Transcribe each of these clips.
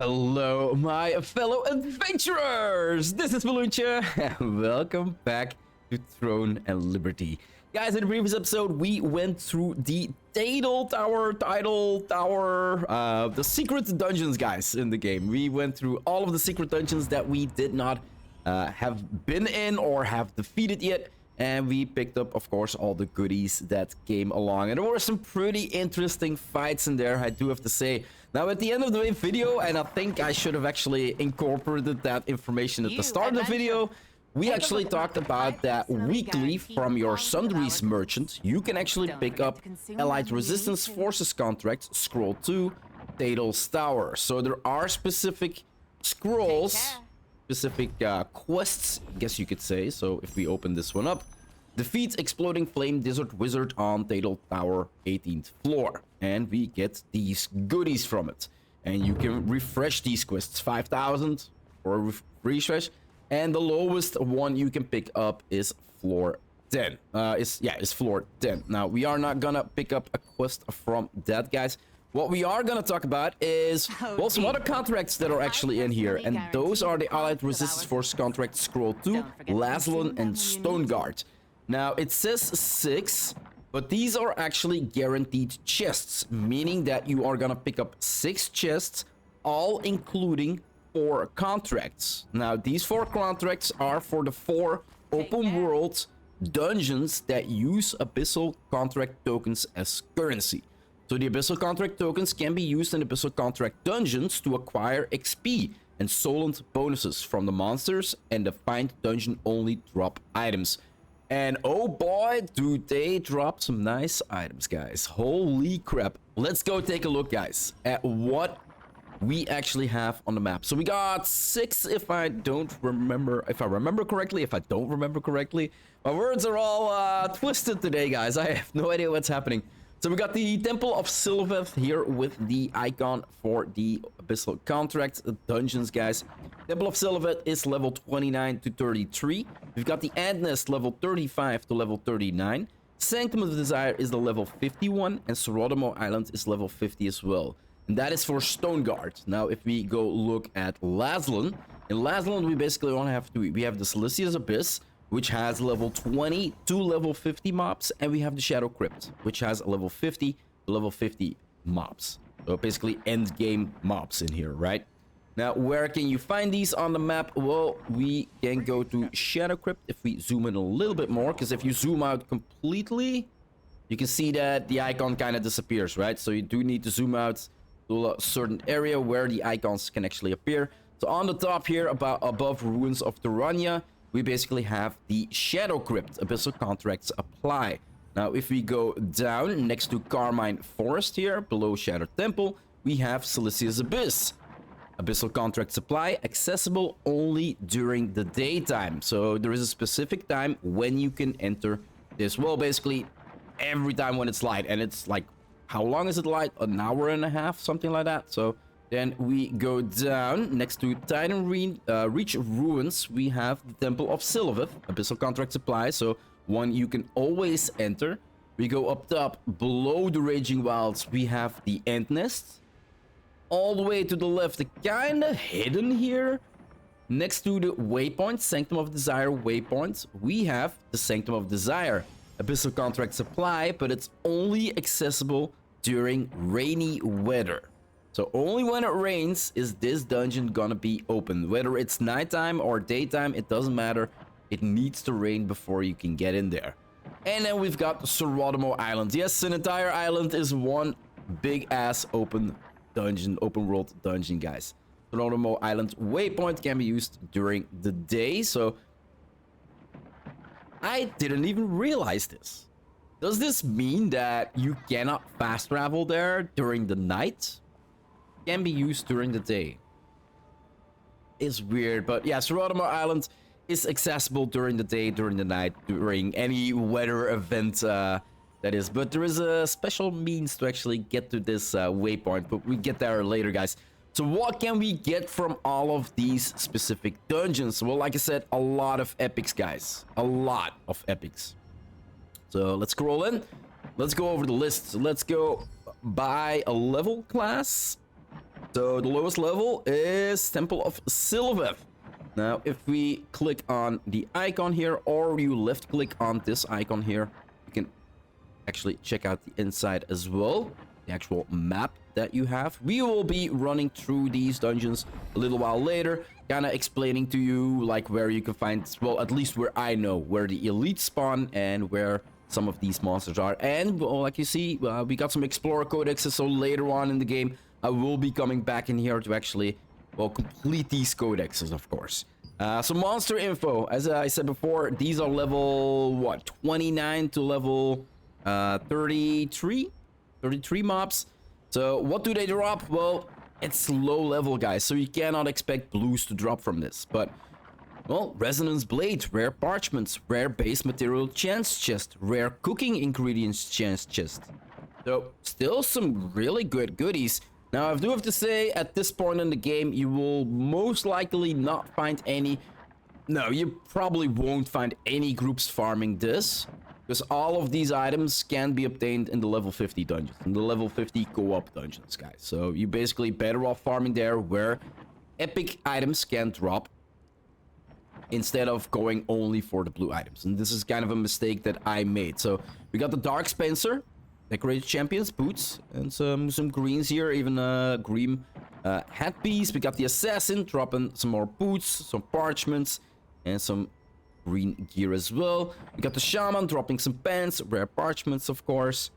Hello, my fellow adventurers! This is Mloentje, and welcome back to Throne and Liberty. Guys, in the previous episode, we went through the Tidal Tower, the secret dungeons, guys, in the game. We went through all of the secret dungeons that we did not have been in or have defeated yet. And we picked up, of course, all the goodies that came along. And there were some pretty interesting fights in there, I do have to say. Now, at the end of the video, and I think I should have actually incorporated that information at the start of the video, we actually talked about that weekly from your Sundries merchant. You can actually pick up Allied Resistance Forces contracts, Scroll 2, Tidal's Tower. So there are specific scrolls, specific quests, I guess you could say. So if we open this one up, defeat Exploding Flame Desert Wizard on Tidal Tower 18th floor, and we get these goodies from it. And you can refresh these quests, 5,000 for a refresh, and the lowest one you can pick up is floor 10. Is floor 10. Now we are not gonna pick up a quest from that, guys. What we are going to talk about is, well, some other contracts that are actually in here. And those are the Allied Resistance Force contracts Scroll 2, Laslan, and Stoneguard. Now, it says 6, but these are actually guaranteed chests, meaning that you are going to pick up 6 chests, all including 4 contracts. Now, these 4 contracts are for the 4 open world dungeons that use Abyssal Contract tokens as currency. So the Abyssal Contract tokens can be used in Abyssal Contract Dungeons to acquire XP and Solent bonuses from the monsters and the Find Dungeon only drop items. And oh boy, do they drop some nice items, guys. Holy crap. Let's go take a look, guys, at what we actually have on the map. So we got 6 if I remember correctly. If I don't remember correctly. My words are all twisted today, guys. I have no idea what's happening. So we got the Temple of Sylaveth here with the icon for the Abyssal Contract Dungeons, guys. Temple of Sylaveth is level 29 to 33. We've got the Ant Nest level 35 to level 39. Sanctum of Desire is the level 51, and Saurodoma Island is level 50 as well. And that is for Stoneguard. Now, if we go look at Laslan, in Laslan we basically only have we have the Syleus Abyss, which has level 20 to level 50 mobs, and we have the Shadow Crypt, which has a level 50 to level 50 mobs. So basically end game mobs in here, right? Now, where can you find these on the map? Well, we can go to Shadow Crypt if we zoom in a little bit more, because if you zoom out completely, you can see that the icon kind of disappears, right? So you do need to zoom out to a certain area where the icons can actually appear. So on the top here, above Ruins of Terrania, we basically have the Shadow Crypt, Abyssal Contracts apply. Now, if we go down next to Carmine Forest here, below Shadow Temple, we have Syleus Abyss. Abyssal Contract Supply, accessible only during the daytime. So there is a specific time when you can enter this. Well, basically, every time when it's light. And it's like, how long is it light? An hour and a half, something like that. So then we go down next to Titan Reach Ruins. We have the Temple of Sylaveth, Abyssal Contract Supply, so one you can always enter. We go up top, below the Raging Wilds, we have the Ant Nest. All the way to the left, kinda hidden here, next to the Waypoint, Sanctum of Desire Waypoint, we have the Sanctum of Desire, Abyssal Contract Supply, but it's only accessible during rainy weather. So only when it rains is this dungeon gonna be open. Whether it's nighttime or daytime, it doesn't matter. It needs to rain before you can get in there. And then we've got Saurodoma Island. Yes, an entire island is one big ass open dungeon, open world dungeon, guys. Saurodoma Island waypoint can be used during the day. So I didn't even realize this. Does this mean that you cannot fast travel there during the night? Can be used during the day. It's weird, but yeah, Saurodoma Island is accessible during the day, during the night, during any weather event that is. But there is a special means to actually get to this waypoint, but we get there later, guys. So what can we get from all of these specific dungeons? Well, like I said, a lot of epics, guys. A lot of epics. So let's scroll in. Let's go over the list. Let's go by a level class. So the lowest level is Temple of Sylaveth. Now, if we click on the icon here, or you left click on this icon here, you can actually check out the inside as well, the actual map that you have. We will be running through these dungeons a little while later, kind of explaining to you like where you can find, well, at least where I know where the elite spawn and where some of these monsters are. And well, like you see, we got some explorer codexes, so later on in the game I will be coming back in here to actually, well, complete these codexes, of course. So monster info, as I said before, these are level, what, 29 to level 33 mobs. So what do they drop? Well, it's low level, guys, so you cannot expect blues to drop from this. But, well, resonance blade, rare parchments, rare base material chance chest, rare cooking ingredients chance chest. So still some really good goodies. Now, I do have to say, at this point in the game, you will most likely not find any... No, you probably won't find any groups farming this, because all of these items can be obtained in the level 50 dungeons, in the level 50 co-op dungeons, guys. So you're basically better off farming there, where epic items can drop, instead of going only for the blue items. And this is kind of a mistake that I made. So we got the Dark Spencer, decorated champions, boots, and some greens here, even a green headpiece. We got the assassin, dropping some more boots, some parchments, and some green gear as well. We got the shaman, dropping some pants, rare parchments, of course.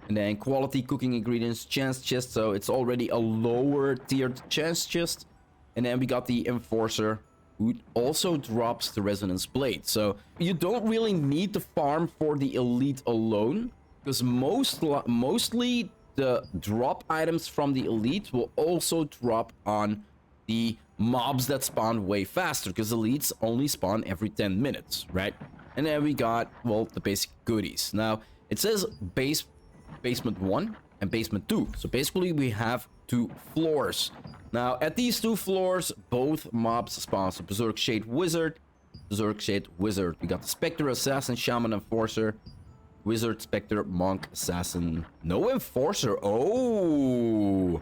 And then quality cooking ingredients, chance chest, so it's already a lower tiered chance chest. And then we got the enforcer, who also drops the resonance blade. So you don't really need to farm for the elite alone, because mostly the drop items from the elite will also drop on the mobs that spawn way faster, because elites only spawn every 10 minutes, right? And then we got, well, the basic goodies. Now, it says basement 1 and basement 2. So basically we have 2 floors. Now, at these 2 floors, both mobs spawn. So Berserk Shade Wizard. We got the Spectre, Assassin, Shaman, Enforcer, Wizard, Spectre, Monk, Assassin. No Enforcer. Oh!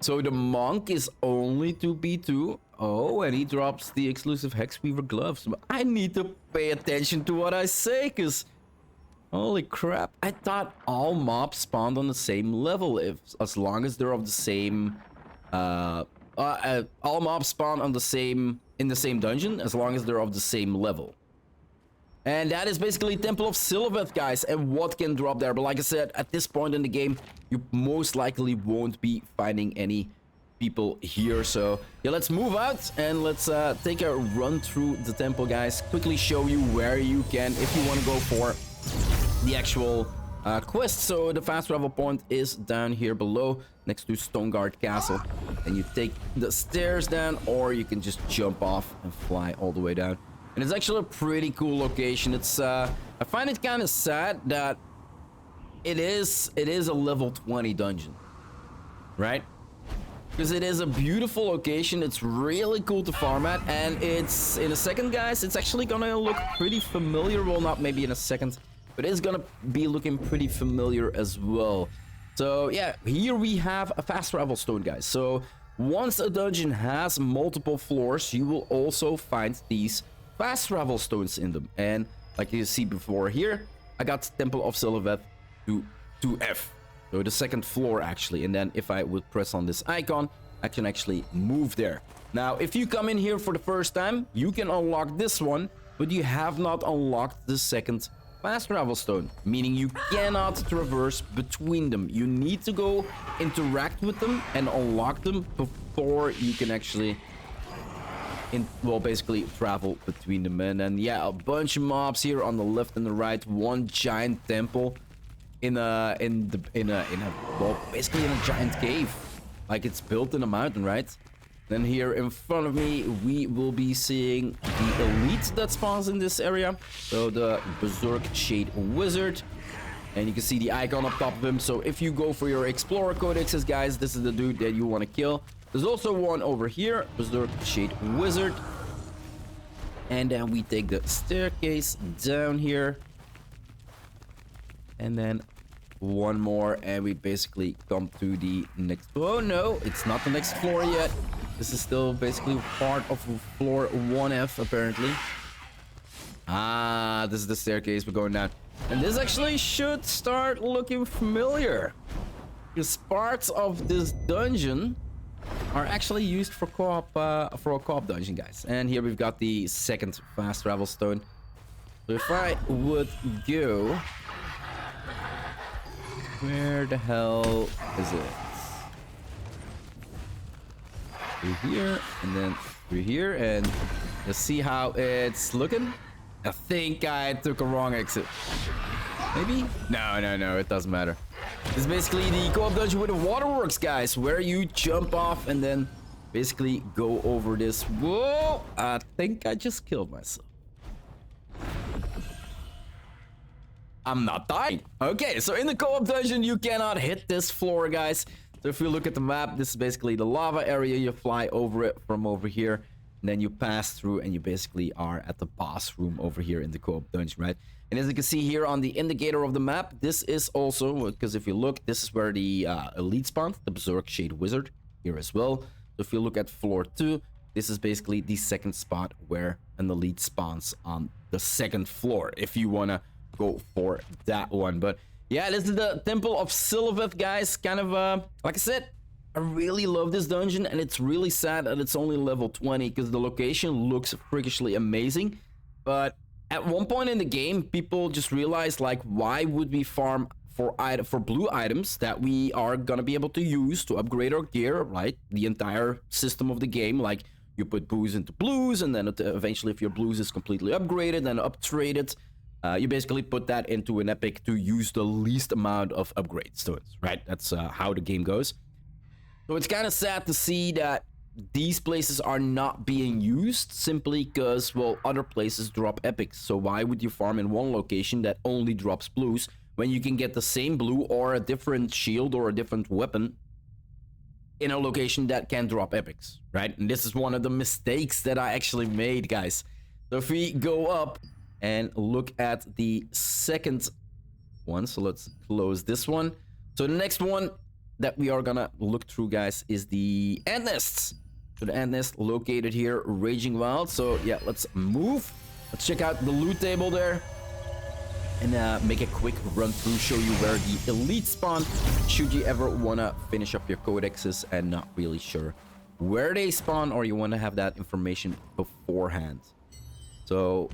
So the Monk is only 2b2. Oh, and he drops the exclusive Hexweaver gloves. I need to pay attention to what I say, because... Holy crap. I thought all mobs spawned on the same level, as long as they're of the same... all mobs spawn on the same... in the same dungeon, as long as they're of the same level. And that is basically Temple of Sylaveth, guys, and what can drop there. But like I said, at this point in the game, you most likely won't be finding any people here. So yeah, let's move out and let's take a run through the temple, guys. Quickly show you where you can, if you want to go for the actual quest. So the fast travel point is down here below, next to Stoneguard Castle. And you take the stairs down, or you can just jump off and fly all the way down. And it's actually a pretty cool location. It's I find it kind of sad that it is a level 20 dungeon, right? Because it is a beautiful location. It's really cool to farm at, and it's in a second, guys. It's actually gonna look pretty familiar. Well, not maybe in a second, but it's gonna be looking pretty familiar as well. So yeah, here we have a fast travel stone, guys. So once a dungeon has multiple floors, you will also find these fast travel stones in them. And like you see before here, I got Temple of Sylaveth to 2F, so the second floor actually. And then if I would press on this icon, I can actually move there. Now, if you come in here for the first time, you can unlock this one, but you have not unlocked the second fast travel stone, meaning you cannot traverse between them. You need to go interact with them and unlock them before you can actually well, basically travel between them. And then yeah, a bunch of mobs here on the left and the right. One giant temple in a well, basically in a giant cave, like it's built in a mountain, right? Then here in front of me, we will be seeing the elite that spawns in this area. So the Berserk Shade Wizard, and you can see the icon up top of him. So if you go for your Explorer Codexes, guys, this is the dude that you want to kill. There's also one over here, Berserk Shade Wizard. And then we take the staircase down here. And then one more, and we basically come to the next. Oh no, it's not the next floor yet. This is still basically part of floor 1F apparently. Ah, this is the staircase we're going down. And this actually should start looking familiar, because parts of this dungeon are actually used for co-op, for a co-op dungeon, guys. And here we've got the second fast travel stone. So if I would go, where the hell is it? Through here, and then through here, and let's see how it's looking. I think I took a wrong exit. Maybe? No, it doesn't matter. This is basically the co-op dungeon with the waterworks, guys, where you jump off and then basically go over this. Whoa! I think I just killed myself. I'm not dying. Okay, so in the co-op dungeon, you cannot hit this floor, guys. So if you look at the map, this is basically the lava area. You fly over it from over here. And then you pass through and you basically are at the boss room over here in the co-op dungeon, right? And as you can see here on the indicator of the map, this is also, because if you look, this is where the elite spawns, the Berserk Shade Wizard here as well. So if you look at floor 2, this is basically the second spot where an elite spawns on the second floor, if you want to go for that one. But yeah, this is the Temple of Sylaveth, guys. Kind of, like I said, I really love this dungeon, and it's really sad that it's only level 20 because the location looks freakishly amazing. But at one point in the game, people just realized, like, why would we farm for blue items that we are gonna be able to use to upgrade our gear, right? The entire system of the game, like you put booze into blues, and then eventually, if your blues is completely upgraded and uptraded, you basically put that into an epic to use the least amount of upgrade stones, right? That's how the game goes. So it's kind of sad to see that these places are not being used simply because, well, other places drop epics. So why would you farm in one location that only drops blues when you can get the same blue or a different shield or a different weapon in a location that can drop epics, right? And this is one of the mistakes that I actually made, guys. So if we go up and look at the second one, so let's close this one. So the next one that we are gonna look through, guys, is the ant nests. So the ant nest located here, Raging Wild. So yeah, let's move. Let's check out the loot table there and make a quick run through, show you where the elite spawn should you ever wanna finish up your codexes and not really sure where they spawn, or you wanna have that information beforehand. So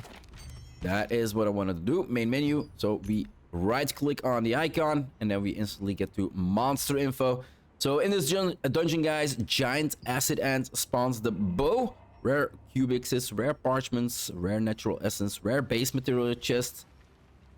that is what I wanted to do. Main menu. So we right click on the icon and then we instantly get to monster info. So in this dungeon, guys, giant acid ant spawns the bow, rare cubixes, rare parchments, rare natural essence, rare base material chests,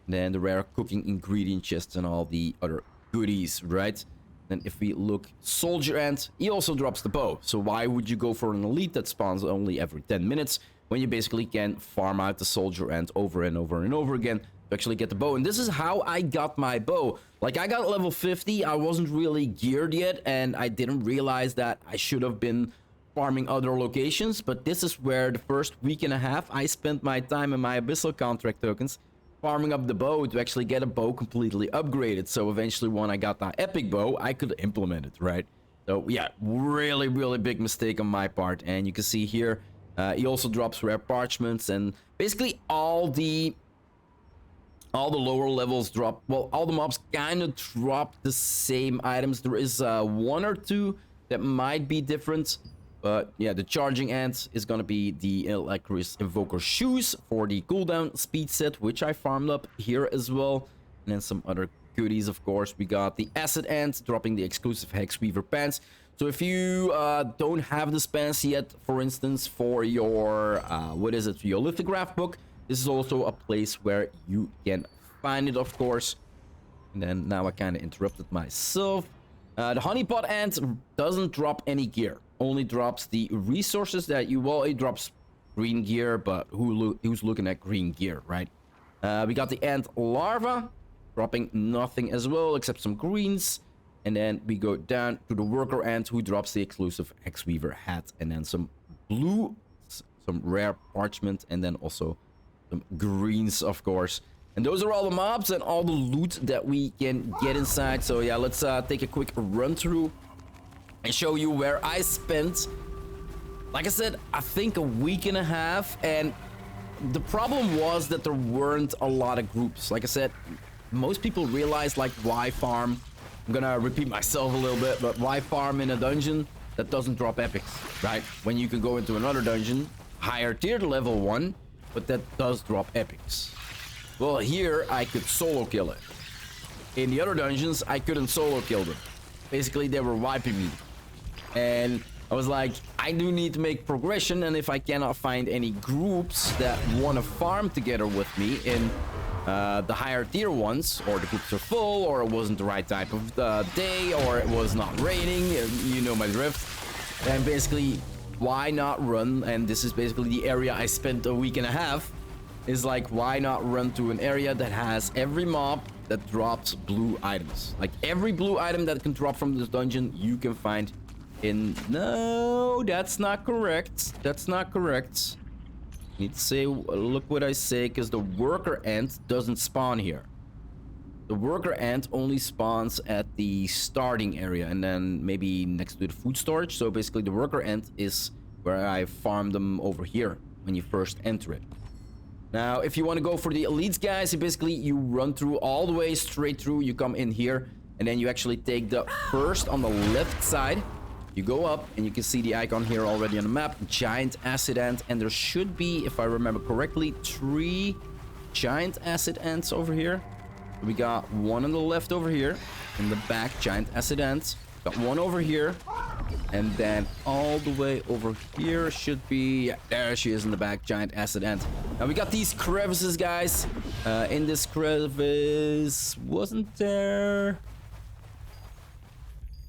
then the rare cooking ingredient chests and all the other goodies, right? Then if we look soldier ant, he also drops the bow. So why would you go for an elite that spawns only every 10 minutes when you basically can farm out the soldier ant over and over and over again to actually get the bow? And this is how I got my bow. Like, I got level 50, I wasn't really geared yet, and I didn't realize that I should have been farming other locations, but this is where the first week and a half I spent my time in my Abyssal Contract tokens farming up the bow to actually get a bow completely upgraded. So eventually when I got that epic bow, I could implement it, right? So yeah, really big mistake on my part. And you can see here, he also drops rare parchments, and basically all the lower levels drop, well, all the mobs kind of drop the same items. There is one or two that might be different, but yeah, the charging ant is gonna be the Electris Invoker shoes for the cooldown speed set, which I farmed up here as well. And then some other goodies, of course. We got the acid ant dropping the exclusive Hexweaver pants. So if you don't have this pants yet, for instance, for your what is it, your lithograph book, this is also a place where you can find it, of course. And then now I kind of interrupted myself. The honeypot ant doesn't drop any gear, only drops the resources that you, well, it drops green gear, but who's looking at green gear, right? We got the ant larva dropping nothing as well except some greens. And then we go down to the worker ant, who drops the exclusive Hexweaver hat, and then some blue, some rare parchment, and then also some greens, of course. And those are all the mobs and all the loot that we can get inside. So yeah, let's take a quick run through and show you where I spent, like I said, I think a week and a half. And the problem was that there weren't a lot of groups. Like I said, most people realize, like, why farm? I'm gonna repeat myself a little bit, but why farm in a dungeon that doesn't drop epics, right? When you can go into another dungeon, higher tier level 1, but that does drop epics. Well, here I could solo kill it. In the other dungeons, I couldn't solo kill them. Basically, they were wiping me. And I was like, I do need to make progression, and if I cannot find any groups that want to farm together with me in the higher tier ones, or the groups are full, or it wasn't the right type of day, or it was not raining, you know my drift, then basically, why not run? And this is basically the area I spent a week and a half, is like, why not run to an area that has every mob that drops blue items? Like, every blue item that can drop from this dungeon, you can find in... No, that's not correct. That's not correct. I need to say, look what I say, because the worker ant doesn't spawn here. The worker ant only spawns at the starting area, and then maybe next to the food storage. So basically, the worker ant is where I farm them over here when you first enter it. Now, if you want to go for the elites, guys, you run through all the way straight through. You come in here, and then you actually take the first on the left side. You go up, and you can see the icon here already on the map. Giant acid ant, and there should be, if I remember correctly, 3 giant acid ants over here. We got one on the left over here. In the back, giant acid ants. Got one over here. And then all the way over here should be... Yeah, there she is in the back, giant acid ant. Now we got these crevices, guys. In this crevice... Wasn't there...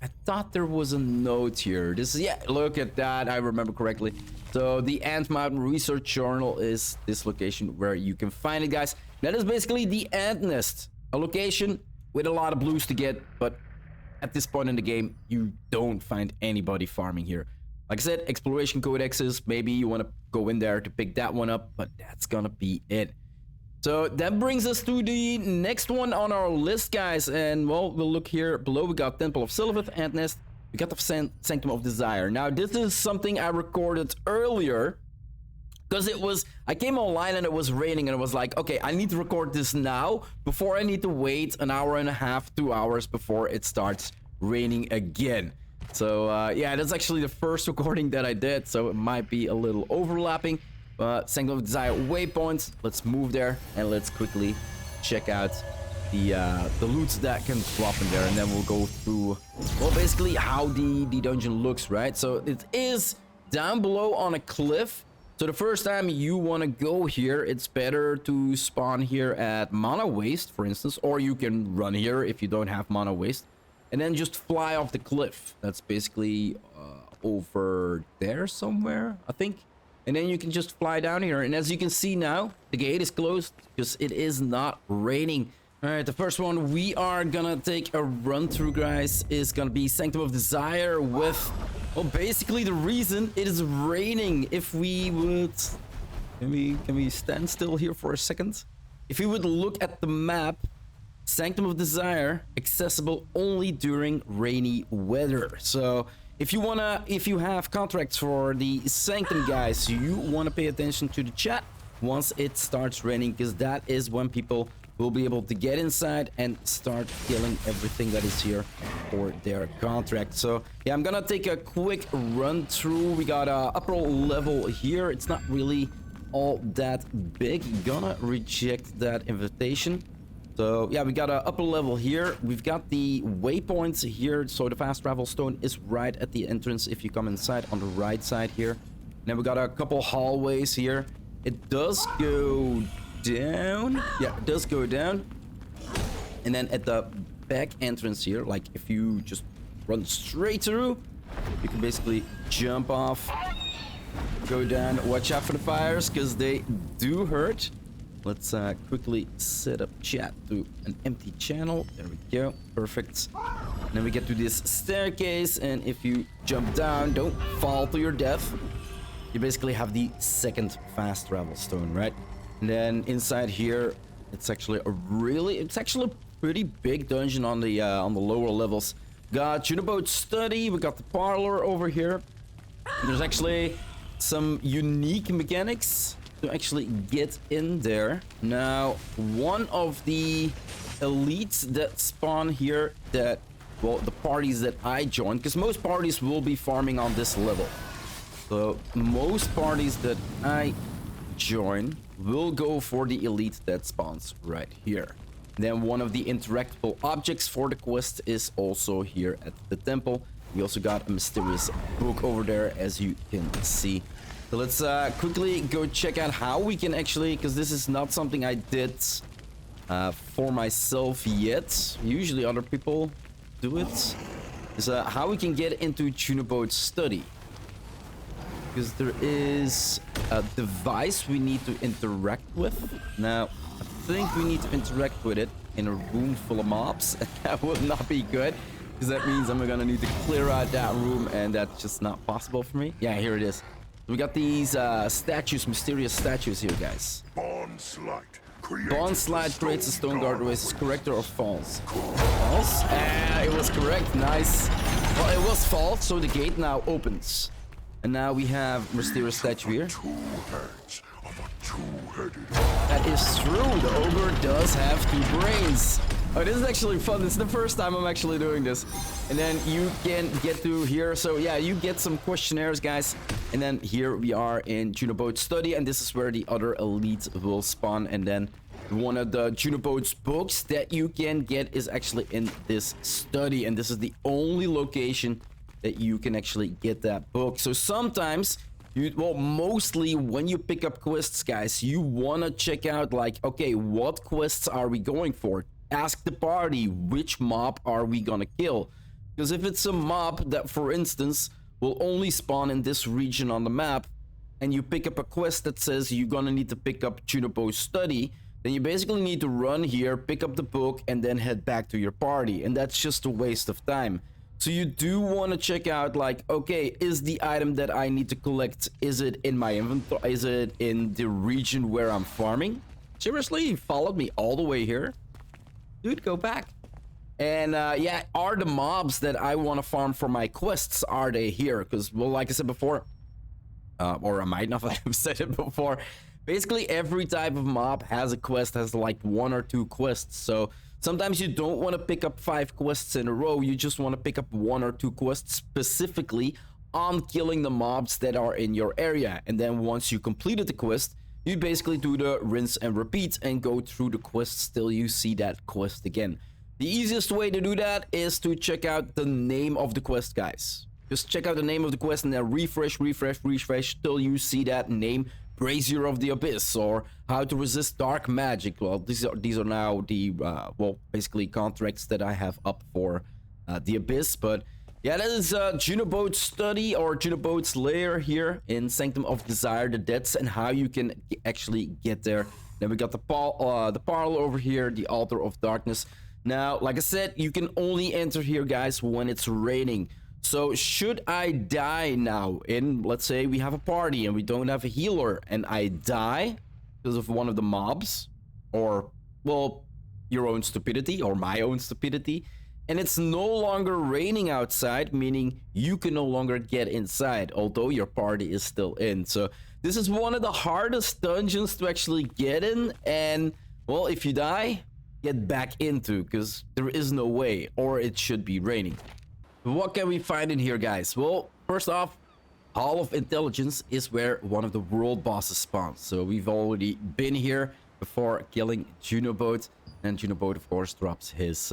I thought there was a note here. This is... Yeah, look at that. I remember correctly. So the Ant Mountain Research Journal is this location where you can find it, guys. That is basically the ant nest. A location with a lot of blues to get, but... At this point in the game, you don't find anybody farming here. Like I said, exploration codexes, maybe you want to go in there to pick that one up, but that's gonna be it. So that brings us to the next one on our list, guys. And well, we'll look here below. We got Temple of Sylaveth, Ant Nest. We got the Sanctum of Desire. Now, this is something I recorded earlier. Because it was, I came online and it was raining and I was like, okay, I need to record this now before I need to wait an hour and a half, 2 hours before it starts raining again. So yeah, that's actually the first recording that I did, so it might be a little overlapping. But Sanctum of Desire waypoints, let's move there and let's quickly check out the loot that can drop in there, and then we'll go through, well, basically how the dungeon looks, right? So it is down below on a cliff. So the first time you want to go here, it's better to spawn here at Mana Waste, for instance, or you can run here if you don't have Mana Waste, and then just fly off the cliff. That's basically over there somewhere, I think. And then you can just fly down here. And as you can see now, the gate is closed because it is not raining. All right, the first one we are gonna take a run through, guys, is gonna be Sanctum of Desire with... Well, basically the reason it is raining. If we would... Can we stand still here for a second? If we would look at the map, Sanctum of Desire accessible only during rainy weather. So if you have contracts for the Sanctum, guys, you want to pay attention to the chat once it starts raining, because that is when people will be able to get inside and start killing everything that is here for their contract. So yeah, I'm gonna take a quick run through. We got a upper level here. It's not really all that big. Gonna reject that invitation. So yeah, we got a upper level here. We've got the waypoints here. So the fast travel stone is right at the entrance if you come inside on the right side here. And then we got a couple hallways here. It does go down. Yeah, it does go down. And then at the back entrance here, like if you just run straight through, you can basically jump off, go down. Watch out for the fires because they do hurt. Let's quickly set up chat to an empty channel. There we go. Perfect. And then we get to this staircase, and if you jump down, don't fall to your death. You basically have the second fast travel stone, right? And then inside here, It's actually a pretty big dungeon on the lower levels. Got Juniboat Study, we got the parlor over here. There's actually some unique mechanics to actually get in there. Now, one of the elites that spawn here that, well, the parties that I joined, because most parties will be farming on this level. So most parties that I join will go for the elite that spawns right here. Then one of the interactable objects for the quest is also here at the temple. We also got a mysterious book over there, as you can see. So let's quickly go check out how we can actually, because this is not something I did for myself yet. Usually other people do it. Is how we can get into Juniboat Study. Because there is a device we need to interact with. Now, I think we need to interact with it in a room full of mobs. That would not be good, because that means I'm gonna need to clear out that room, and that's just not possible for me. Yeah, here it is. We got these statues, mysterious statues here, guys. Bondslide creates a stone guardrail. Is correct or false? False? It was correct. Nice. Well, it was false, so the gate now opens. And now we have mysterious statue here. That is true. The ogre does have 2 brains. Oh, this is actually fun. This is the first time I'm actually doing this. And then you can get through here. So yeah, you get some questionnaires, guys. And then here we are in Juniboat Study. And this is where the other elite will spawn. And then one of the Juniboat's books that you can get is actually in this study. And this is the only location that you can actually get that book. So sometimes, well, mostly when you pick up quests, guys, you want to check out, like, okay, what quests are we going for? Ask the party, which mob are we gonna kill? Because if it's a mob that, for instance, will only spawn in this region on the map, and you pick up a quest that says you're gonna need to pick up Juniboat Study, then you basically need to run here, pick up the book, and then head back to your party. And that's just a waste of time. So you do want to check out, like, okay, is the item that I need to collect, is it in my inventory? Is it in the region where I'm farming? Seriously, you followed me all the way here? Dude, go back. And yeah, are the mobs that I want to farm for my quests, are they here? Because, well, like I said before, or I might not have said it before, basically every type of mob has a quest, has like 1 or 2 quests. So sometimes you don't want to pick up 5 quests in a row. You just want to pick up 1 or 2 quests specifically on killing the mobs that are in your area. And then once you completed the quest, you basically do the rinse and repeat and go through the quests till you see that quest again. The easiest way to do that is to check out the name of the quest, guys. Just check out the name of the quest and then refresh till you see that name. Brazier of the Abyss, or how to resist dark magic. Well, these are now the well, basically contracts that I have up for the Abyss. But yeah, that is Juniboat Study, or Juniboat's lair here in Sanctum of Desire, the Deads, and how you can actually get there. Then we got the parlor over here, the Altar of Darkness. Now, like I said, you can only enter here, guys, when it's raining. So should I die now in, let's say we have a party and we don't have a healer, and I die because of one of the mobs, or, well, your own stupidity or my own stupidity, and it's no longer raining outside, meaning you can no longer get inside, although your party is still in. So this is one of the hardest dungeons to actually get in, and, well, if you die, get back into, because there is no way, or it should be raining. What can we find in here, guys? Well, first off, Hall of Intelligence is where one of the world bosses spawns. So we've already been here before killing Juniboat, and Juniboat, of course, drops his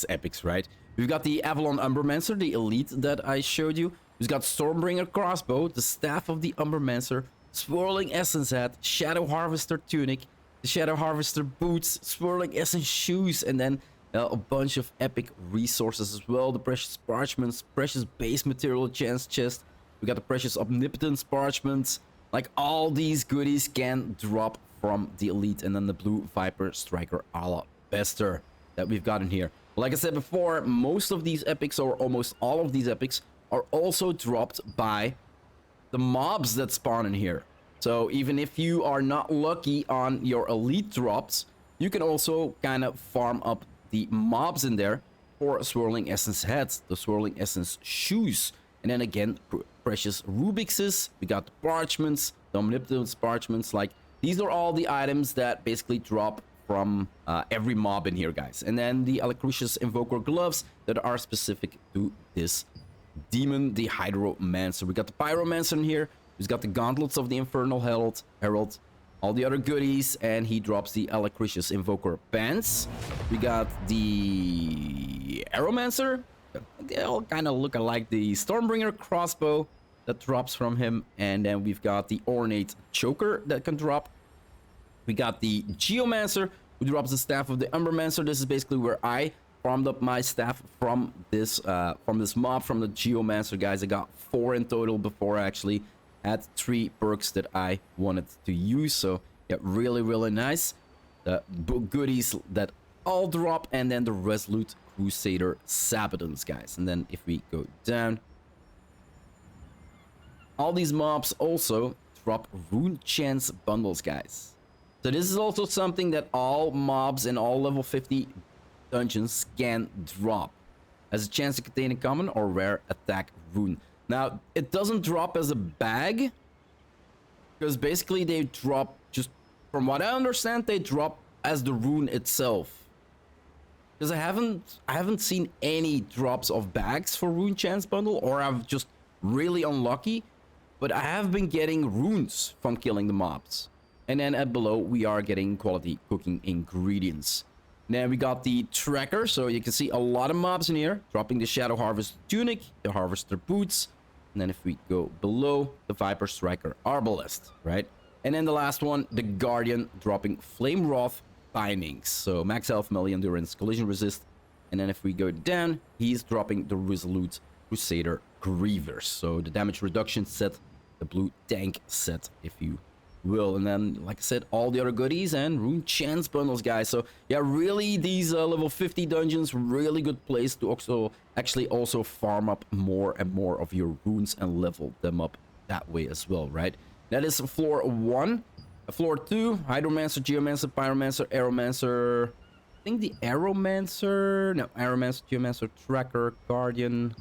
epics, right? We've got the Avalon Umbermancer, the elite that I showed you. We've got Stormbringer Crossbow, the Staff of the Umbermancer, Swirling Essence Hat, Shadow Harvester Tunic, the Shadow Harvester Boots, Swirling Essence Shoes, and then a bunch of epic resources as well. The precious parchments, precious base material chance chest. We got the precious omnipotence parchments. Like, all these goodies can drop from the elite. And then the blue Viper Striker Alabaster that we've got in here. Like I said before, most of these epics, or almost all of these epics, are also dropped by the mobs that spawn in here. So even if you are not lucky on your elite drops, you can also kind of farm up the mobs in there for swirling essence heads, the swirling essence shoes, and then again precious Rubikses. We got the parchments, the omnipotence parchments. Like, these are all the items that basically drop from every mob in here, guys. And then the Alecrucius Invoker gloves that are specific to this demon, the Hydromancer. We got the Pyromancer in here. We've got the gauntlets of the Infernal Herald, all the other goodies, and he drops the Alecrucius Invoker pants. We got the Arrowmancer. They all kind of look alike. The Stormbringer crossbow that drops from him, and then we've got the Ornate Choker that can drop. We got the Geomancer, who drops the Staff of the Umbermancer. This is basically where I farmed up my staff from this mob, from the Geomancer, guys. I got 4 in total before I actually had 3 perks that I wanted to use. So yeah, really, really nice. The goodies that all drop, and then the Resolute Crusader Sabbatons, guys. And then if we go down, all these mobs also drop Rune Chance bundles, guys. So this is also something that all mobs in all level 50 dungeons can drop. Has a chance to contain a common or rare attack rune. Now, it doesn't drop as a bag, because basically they drop, just from what I understand, they drop as the rune itself. Because I haven't seen any drops of bags for Rune Chance bundle, or I'm just really unlucky. But I have been getting runes from killing the mobs. And then at below, we are getting quality cooking ingredients. Then we got the tracker, so you can see a lot of mobs in here, dropping the Shadow Harvest tunic, the Harvester boots, and then if we go below, the Viper Striker arbalest, right? And then the last one, the Guardian, dropping Flame Wrath bindings, so max health, melee endurance, collision resist. And then if we go down, he's dropping the Resolute Crusader Grievers, so the damage reduction set, the blue tank set, if you will. And then, like I said, all the other goodies and Rune Chance bundles, guys. So yeah, really, these level 50 dungeons, really good place to also farm up more and more of your runes and level them up that way as well, right? That is floor 1. Floor 2, Hydromancer, Geomancer, Pyromancer, Arrowmancer. I think the Arrowmancer, no, Arrowmancer, Geomancer, Tracker, Guardian,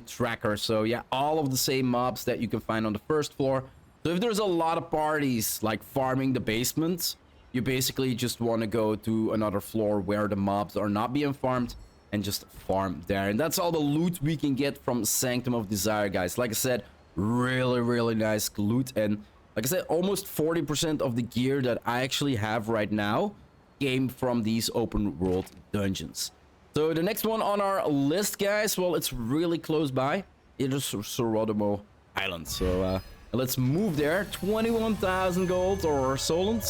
Tracker. So yeah, all of the same mobs that you can find on the first floor. So if there's a lot of parties like farming the basement, you basically just want to go to another floor where the mobs are not being farmed and just farm there. And that's all the loot we can get from Sanctum of Desire, guys. Like I said, really, really nice loot. And like I said, almost 40% of the gear that I actually have right now came from these open world dungeons. So the next one on our list, guys, well, it's really close by. It is Saurodoma Island. So let's move there. 21,000 gold, or Solent.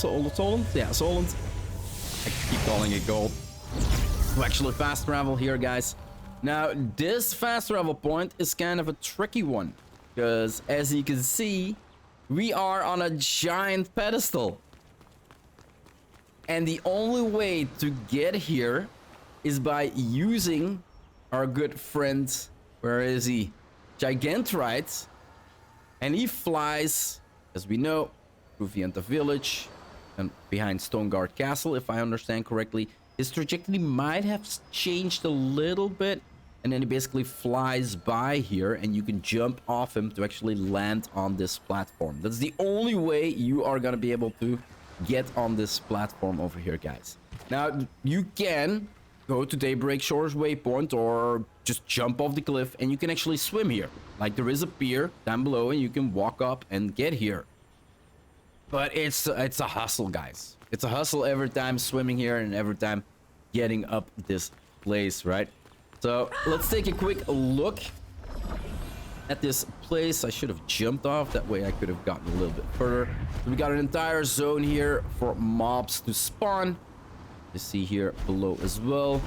Yeah, Solent. I keep calling it gold. To actually fast travel here, guys. Now, this fast travel point is kind of a tricky one, because as you can see, we are on a giant pedestal. And the only way to get here is by using our good friend, where is he? Gigantrite. And he flies, as we know, through Vienta Village and behind Stoneguard Castle, if I understand correctly. His trajectory might have changed a little bit, and then he basically flies by here, and you can jump off him to actually land on this platform. That's the only way you are going to be able to get on this platform over here, guys. Now, you can go to Daybreak Shore's waypoint, or just jump off the cliff, and you can actually swim here. Like, there is a pier down below, and you can walk up and get here. But it's a hustle, guys. It's a hustle every time swimming here and every time getting up this place, right? So let's take a quick look at this place. I should have jumped off, that way I could have gotten a little bit further. So we got an entire zone here for mobs to spawn. You see here below as well.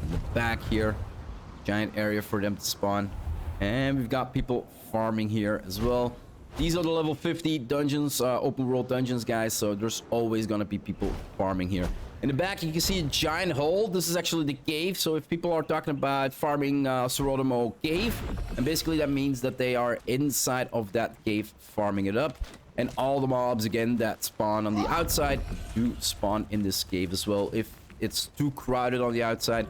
In the back here, giant area for them to spawn. And we've got people farming here as well. These are the level 50 dungeons, open world dungeons, guys. So there's always gonna be people farming here. In the back, you can see a giant hole. This is actually the cave. So if people are talking about farming Saurodoma cave, and basically that means that they are inside of that cave farming it up. And all the mobs, again, that spawn on the outside do spawn in this cave as well. If it's too crowded on the outside,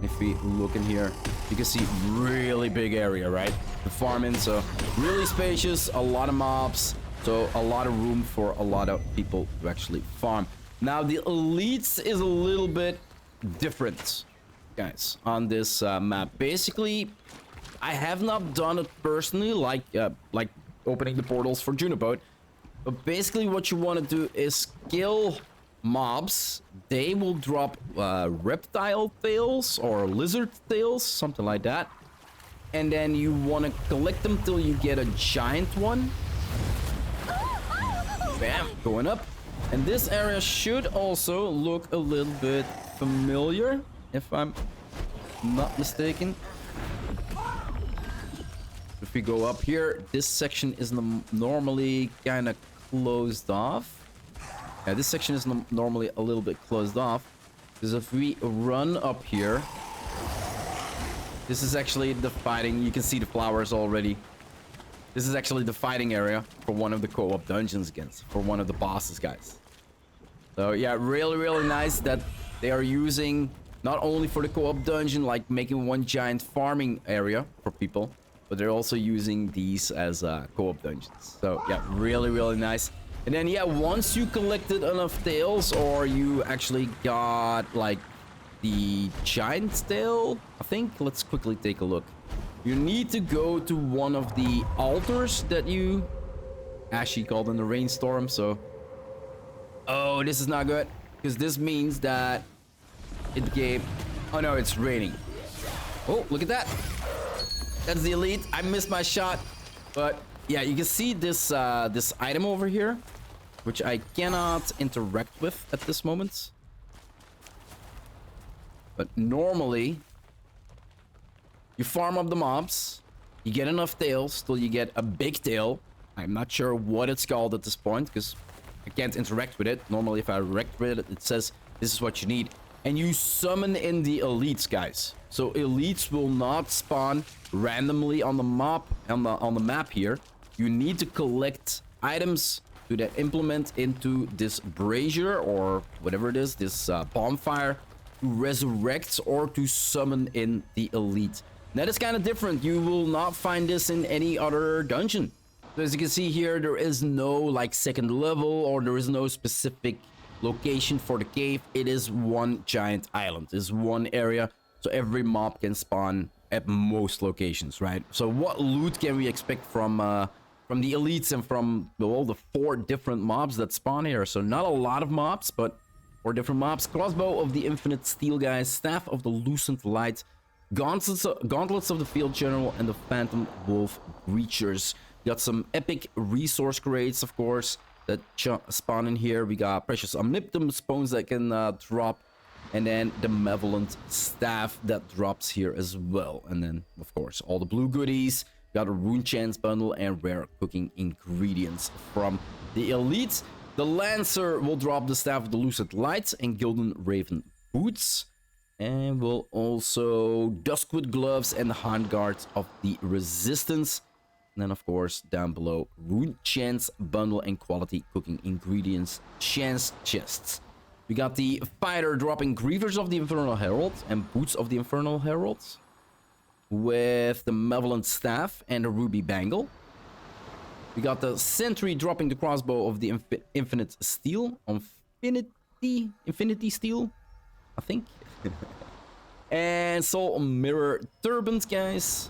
if we look in here, you can see really big area, right? To farm in, so really spacious, a lot of mobs, so a lot of room for a lot of people to actually farm. Now, the elites is a little bit different, guys, on this map. Basically, I have not done it personally, like opening the portals for Junipode. But basically what you want to do is kill mobs. They will drop reptile tails or lizard tails, something like that. And then you want to collect them till you get a giant one. Bam, going up. And this area should also look a little bit familiar, if I'm not mistaken. If we go up here, this section is normally kind of closed off. Yeah, this section is normally a little bit closed off. Because if we run up here, this is actually the fighting. You can see the flowers already. This is actually the fighting area for one of the co-op dungeons against, for one of the bosses, guys. So yeah, really nice that they are using not only for the co-op dungeon, like making one giant farming area for people, but they're also using these as co-op dungeons. So yeah, really nice. And then yeah, once you collected enough tails, or you actually got like the giant tail, I think, let's quickly take a look. You need to go to one of the altars that you actually called in the rainstorm. So, oh, this is not good, because this means that it gave, oh no, it's raining. Oh, look at that. That's the elite. I missed my shot, but yeah, you can see this this item over here, which I cannot interact with at this moment. But normally, you farm up the mobs, you get enough tails till you get a big tail. I'm not sure what it's called at this point, because I can't interact with it. Normally, if I interact with it, it says this is what you need. And you summon in the elites, guys. So elites will not spawn randomly on the map here. You need to collect items to then implement into this brazier or whatever it is, this bonfire, to resurrect or to summon in the elite. That is kind of different. You will not find this in any other dungeon. So as you can see here, there is no like second level, or there is no specific location for the cave. It is one giant island. It's one area, so every mob can spawn at most locations, right? So what loot can we expect from the elites and from all the 4 different mobs that spawn here? So not a lot of mobs, but 4 different mobs. Crossbow of the Infinite Steel, guys. Staff of the Lucent Light. Gauntlets of the Field General, and the Phantom Wolf Breachers. Got some epic resource crates, of course, that spawn in here. We got precious omniptum spawns that can drop, and then the malevolent staff that drops here as well. And then, of course, all the blue goodies. Got a rune chance bundle and rare cooking ingredients from the elites. The Lancer will drop the Staff of the Lucid Lights and Gilden Raven boots. And we'll also Duskwood gloves and the Handguards of the Resistance. And then, of course, down below, rune chance bundle and quality cooking ingredients chance chests. We got the Fighter dropping Grievers of the Infernal Herald and Boots of the Infernal Heralds, with the Malevolent Staff and a Ruby Bangle. We got the Sentry dropping the Crossbow of the Infinite Steel. Infinity Steel, I think. And Soul Mirror Turbans, guys.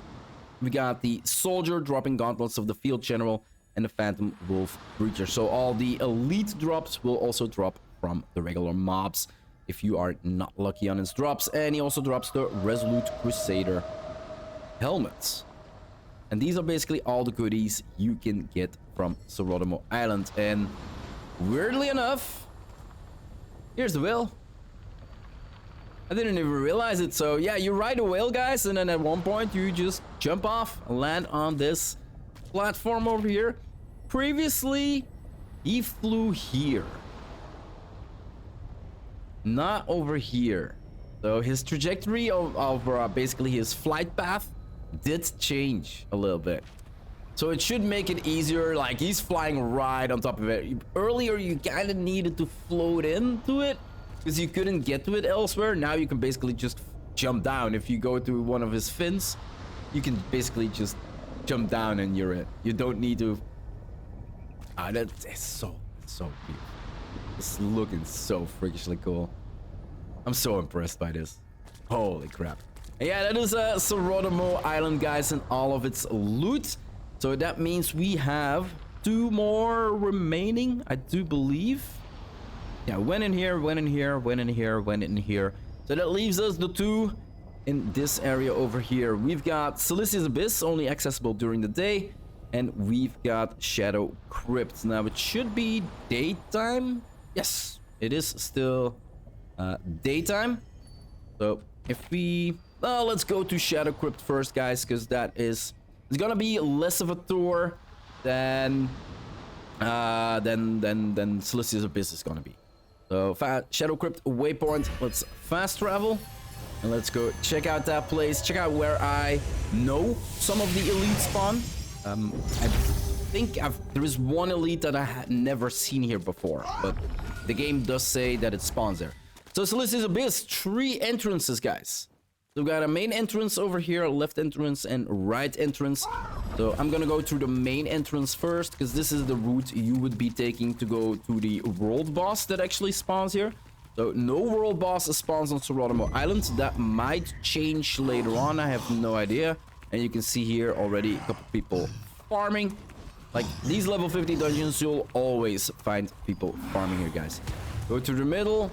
We got the Soldier dropping Gauntlets of the Field General and the Phantom Wolf Breacher. So all the elite drops will also drop from the regular mobs if you are not lucky on his drops. And he also drops the Resolute Crusader helmets. And these are basically all the goodies you can get from Saurodoma Island. And weirdly enough, here's the whale. I didn't even realize it. So yeah, you ride a whale, guys, and then at one point you just jump off and land on this platform over here. Previously, he flew here, not over here. So his trajectory of basically his flight path did change a little bit. So it should make it easier. Like, he's flying right on top of it. Earlier, you kind of needed to float into it because you couldn't get to it elsewhere. Now you can basically just jump down. If you go to one of his fins, you can basically just jump down and you're in. You don't need to... it's so beautiful. It's looking so freakishly cool. I'm so impressed by this. Holy crap. And yeah, that is Saurodoma Island, guys, and all of its loot. So that means we have 2 more remaining, I do believe. Yeah, went in here, went in here, went in here, went in here. So that leaves us the 2 in this area over here. We've got Syleus Abyss, only accessible during the day. And we've got Shadow Crypt. Now, it should be daytime. Yes, it is still daytime. So if we... Well, let's go to Shadow Crypt first, guys, because that is... It's gonna be less of a tour than Syleus Abyss is gonna be. So Shadow Crypt waypoint. Let's fast travel and let's go check out that place. Check out where I know some of the elite spawn. I think there is one elite that I had never seen here before, but the game does say that it spawns there. So Syleus Abyss, 3 entrances, guys. So we've got a main entrance over here, a left entrance and right entrance. So I'm gonna go through the main entrance first, because this is the route you would be taking to go to the world boss that actually spawns here. So no world boss spawns on Saurodoma Island. That might change later on, I have no idea. And you can see here already a couple people farming. Like these level 50 dungeons, you'll always find people farming here, guys. Go to the middle.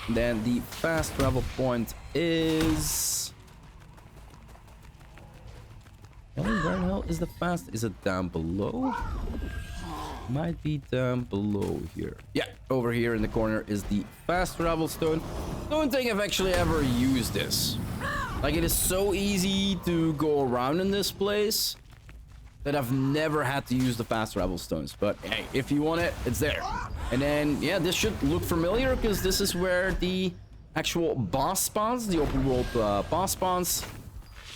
Then the fast travel point is... Where the hell is the fast? Is it down below? Might be down below here. Yeah, over here in the corner is the fast travel stone. Don't think I've actually ever used this. Like, it is so easy to go around in this place that I've never had to use the fast travel stones. But hey, if you want it, it's there. And then, yeah, this should look familiar because this is where the actual boss spawns, the open world boss spawns.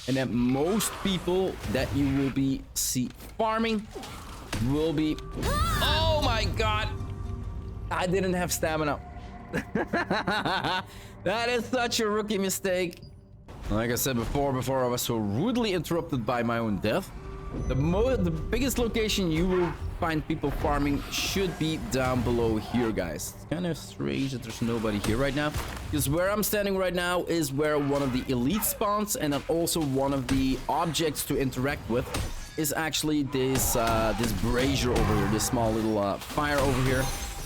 And then most people that you will be farming will be... Oh my god! I didn't have stamina. That is such a rookie mistake. Like I said before I was so rudely interrupted by my own death. The biggest location you will find people farming should be down below here, guys. It's kind of strange that there's nobody here right now, because where I'm standing right now is where one of the elite spawns, and then also one of the objects to interact with is actually this brazier over here, this small little fire over here.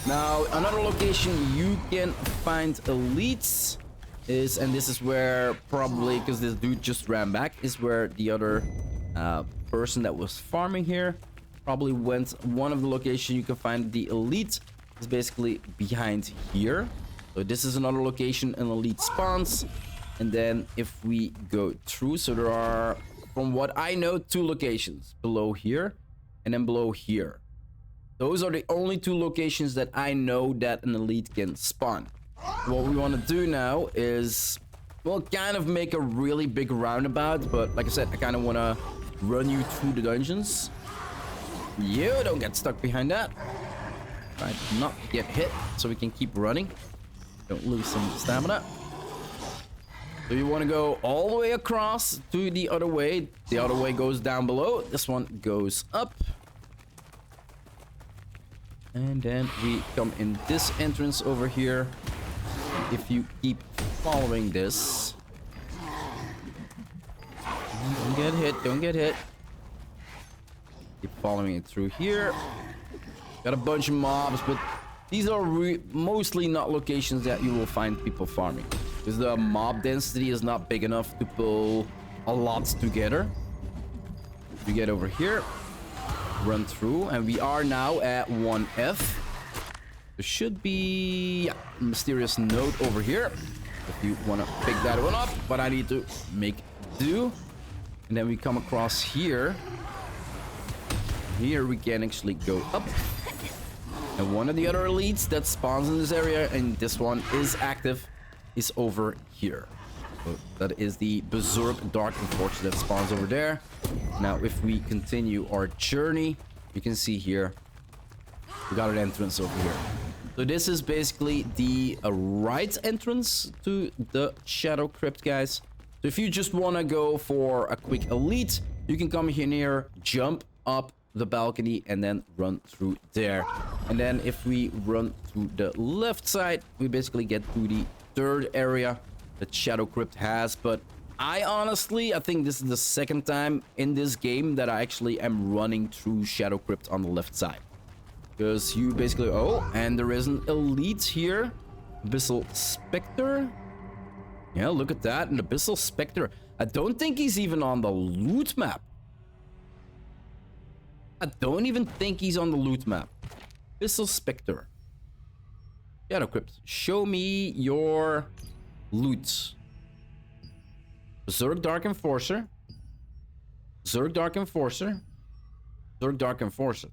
Now, another location you can find elites is, and this is where probably, because this dude just ran back, is where the other person that was farming here probably went. One of the locations you can find the elite is basically behind here. So this is another location an elite spawns. And then if we go through, so there are, from what I know, 2 locations below here and then below here. Those are the only 2 locations that I know that an elite can spawn. What we want to do now is, well, kind of make a really big roundabout, but like I said, I kind of want to run you through the dungeons. You don't get stuck behind that. Try to not get hit so we can keep running. Don't lose some stamina. So you want to go all the way across to the other way. The other way goes down below. This one goes up. And then we come in this entrance over here. If you keep following this. Don't get hit, don't get hit. Keep following it through here. Got a bunch of mobs, but these are mostly not locations that you will find people farming, because the mob density is not big enough to pull a lot together. We get over here, run through, and we are now at 1F. There should be a mysterious note over here if you want to pick that one up, but I need to make do. And then we come across here. Here we can actually go up. And one of the other elites that spawns in this area, and this one is active, is over here. So that is the Berserk Dark Enforcer that spawns over there. Now, if we continue our journey, you can see here, we got an entrance over here. So this is basically the right entrance to the Shadow Crypt, guys. So if you just want to go for a quick elite, you can come here near, jump up the balcony, and then run through there. And then if we run to the left side, we basically get to the third area that Shadow Crypt has. But I think this is the second time in this game that I actually am running through Shadow Crypt on the left side. Because you basically... Oh, and there is an elite here. Abyssal Spectre. Yeah, look at that. An Abyssal Spectre. I don't think he's even on the loot map. I don't even think he's on the loot map. Abyssal Spectre. Shadow Crypt. Show me your loot. Berserk Dark Enforcer. Berserk Dark Enforcer. Berserk Dark Enforcer.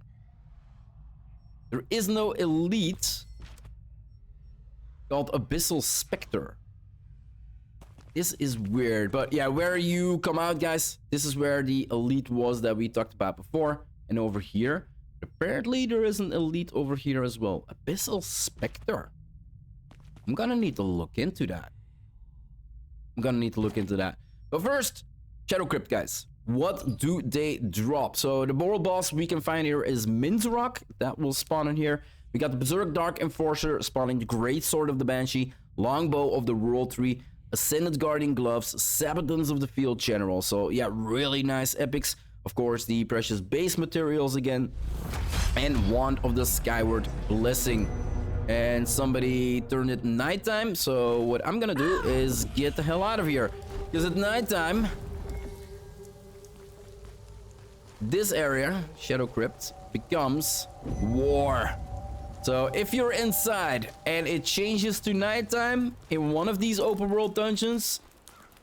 There is no elite called Abyssal Spectre. This is weird, but yeah, where you come out, guys, this is where the elite was that we talked about before. And over here, apparently there is an elite over here as well. Abyssal Spectre. I'm gonna need to look into that. But first, Shadow Crypt, guys. What do they drop? So the moral boss we can find here is Minzrock. That will spawn in here. We got the Berserk Dark Enforcer spawning the Great Sword of the Banshee, Longbow of the World Tree, Ascended Guardian Gloves, Sabbatons of the Field General. So yeah, really nice epics. Of course, the precious base materials again, and Wand of the Skyward Blessing. And somebody turned it nighttime, so what I'm gonna do is get the hell out of here. Because at nighttime, this area, Shadow Crypt, becomes war. So if you're inside and it changes to nighttime in one of these open world dungeons,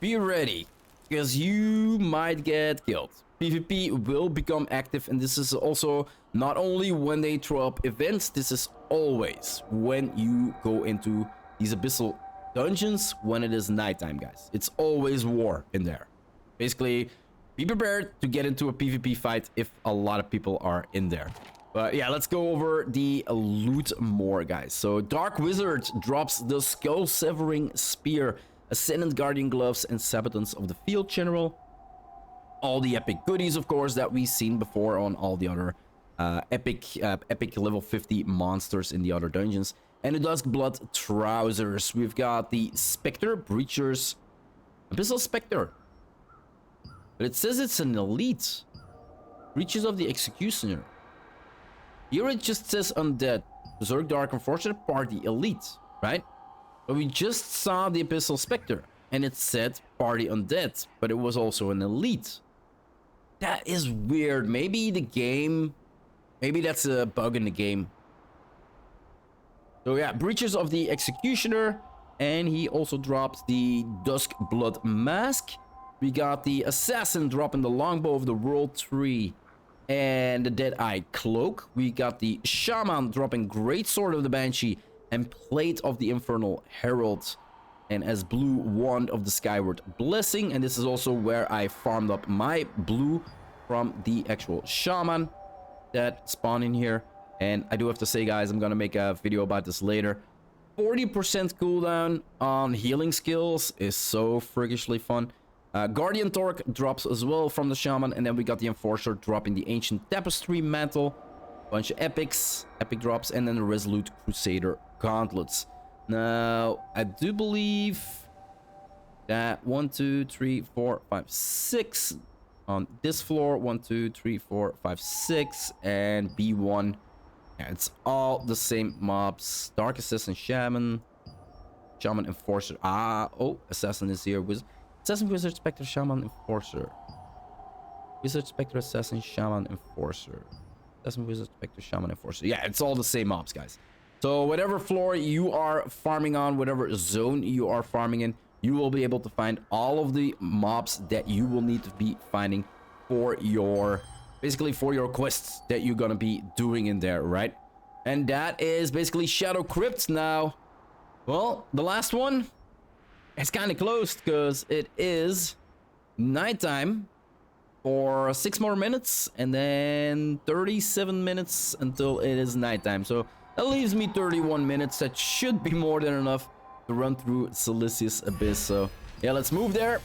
be ready, because you might get killed. PvP will become active, and this is also not only when they throw up events, this is always when you go into these abyssal dungeons when it is nighttime, guys. It's always war in there. Basically, be prepared to get into a PvP fight if a lot of people are in there. But yeah, let's go over the loot more, guys. So Dark Wizard drops the Skull Severing Spear, Ascendant Guardian Gloves, and Sabbatons of the Field General. All the epic goodies, of course, that we've seen before on all the other epic level 50 monsters in the other dungeons. And the Duskblood Trousers. We've got the Spectre, Breachers, Abyssal Spectre. But it says it's an elite. Breaches of the Executioner. Here it just says Undead. Berserk Dark Enforcer Party Elite, right? But we just saw the Abyssal Spectre, and it said Party Undead, but it was also an elite. That is weird. Maybe the game... Maybe that's a bug in the game. So yeah, Breaches of the Executioner, and he also dropped the Duskblood Mask. We got the Assassin dropping the Longbow of the World Tree and the Dead-Eye Cloak. We got the Shaman dropping Great Sword of the Banshee and Plate of the Infernal Herald. And as blue, Wand of the Skyward Blessing. And this is also where I farmed up my blue from the actual Shaman that spawned in here. And I do have to say, guys, I'm gonna make a video about this later. 40% cooldown on healing skills is so freakishly fun. Guardian Torque drops as well from the Shaman, and then we got the Enforcer dropping the Ancient Tapestry Mantle, bunch of epic drops, and then the Resolute Crusader Gauntlets. Now, I do believe that 1, 2, 3, 4, 5, 6 on this floor, 1, 2, 3, 4, 5, 6, and B1. Yeah, it's all the same mobs. Dark Assassin, Shaman, Enforcer. Assassin is here. Assassin, Wizard, Spectre, Shaman, Enforcer. Wizard, Spectre, Assassin, Shaman, Enforcer. Assassin, Wizard, Spectre, Shaman, Enforcer. Yeah, it's all the same mobs, guys. So whatever floor you are farming on, whatever zone you are farming in, you will be able to find all of the mobs that you will need to be finding for your... basically for your quests that you're gonna be doing in there, right? And that is basically Shadow Crypt. Now, well, the last one, It's kind of close because it is nighttime for 6 more minutes and then 37 minutes until it is nighttime. So that leaves me 31 minutes. That should be more than enough to run through Syleus Abyss. So yeah, let's move there.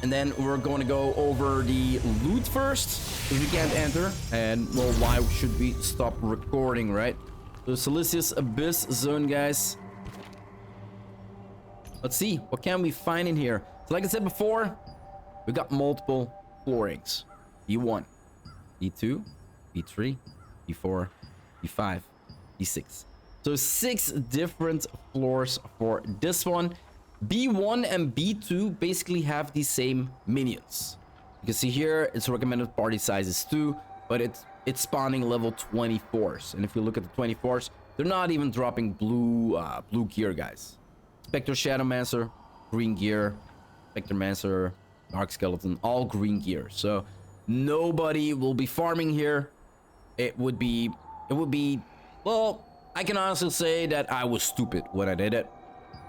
And then we're going to go over the loot first, if we can't enter. And well, why should we stop recording, right? So Syleus Abyss zone, guys. Let's see, what can we find in here? So like I said before, we got multiple floorings. B1, B2, B3, B4, B5, B6. So 6 different floors for this one. B1 and B2 basically have the same minions. You can see here, its recommended party size is 2, but it's spawning level 24s. And if you look at the 24s, they're not even dropping blue gear, guys. Spectre Shadowmancer, green gear. Spectromancer, Dark Skeleton, all green gear. So nobody will be farming here. It would be, well, I can honestly say that I was stupid when I did it.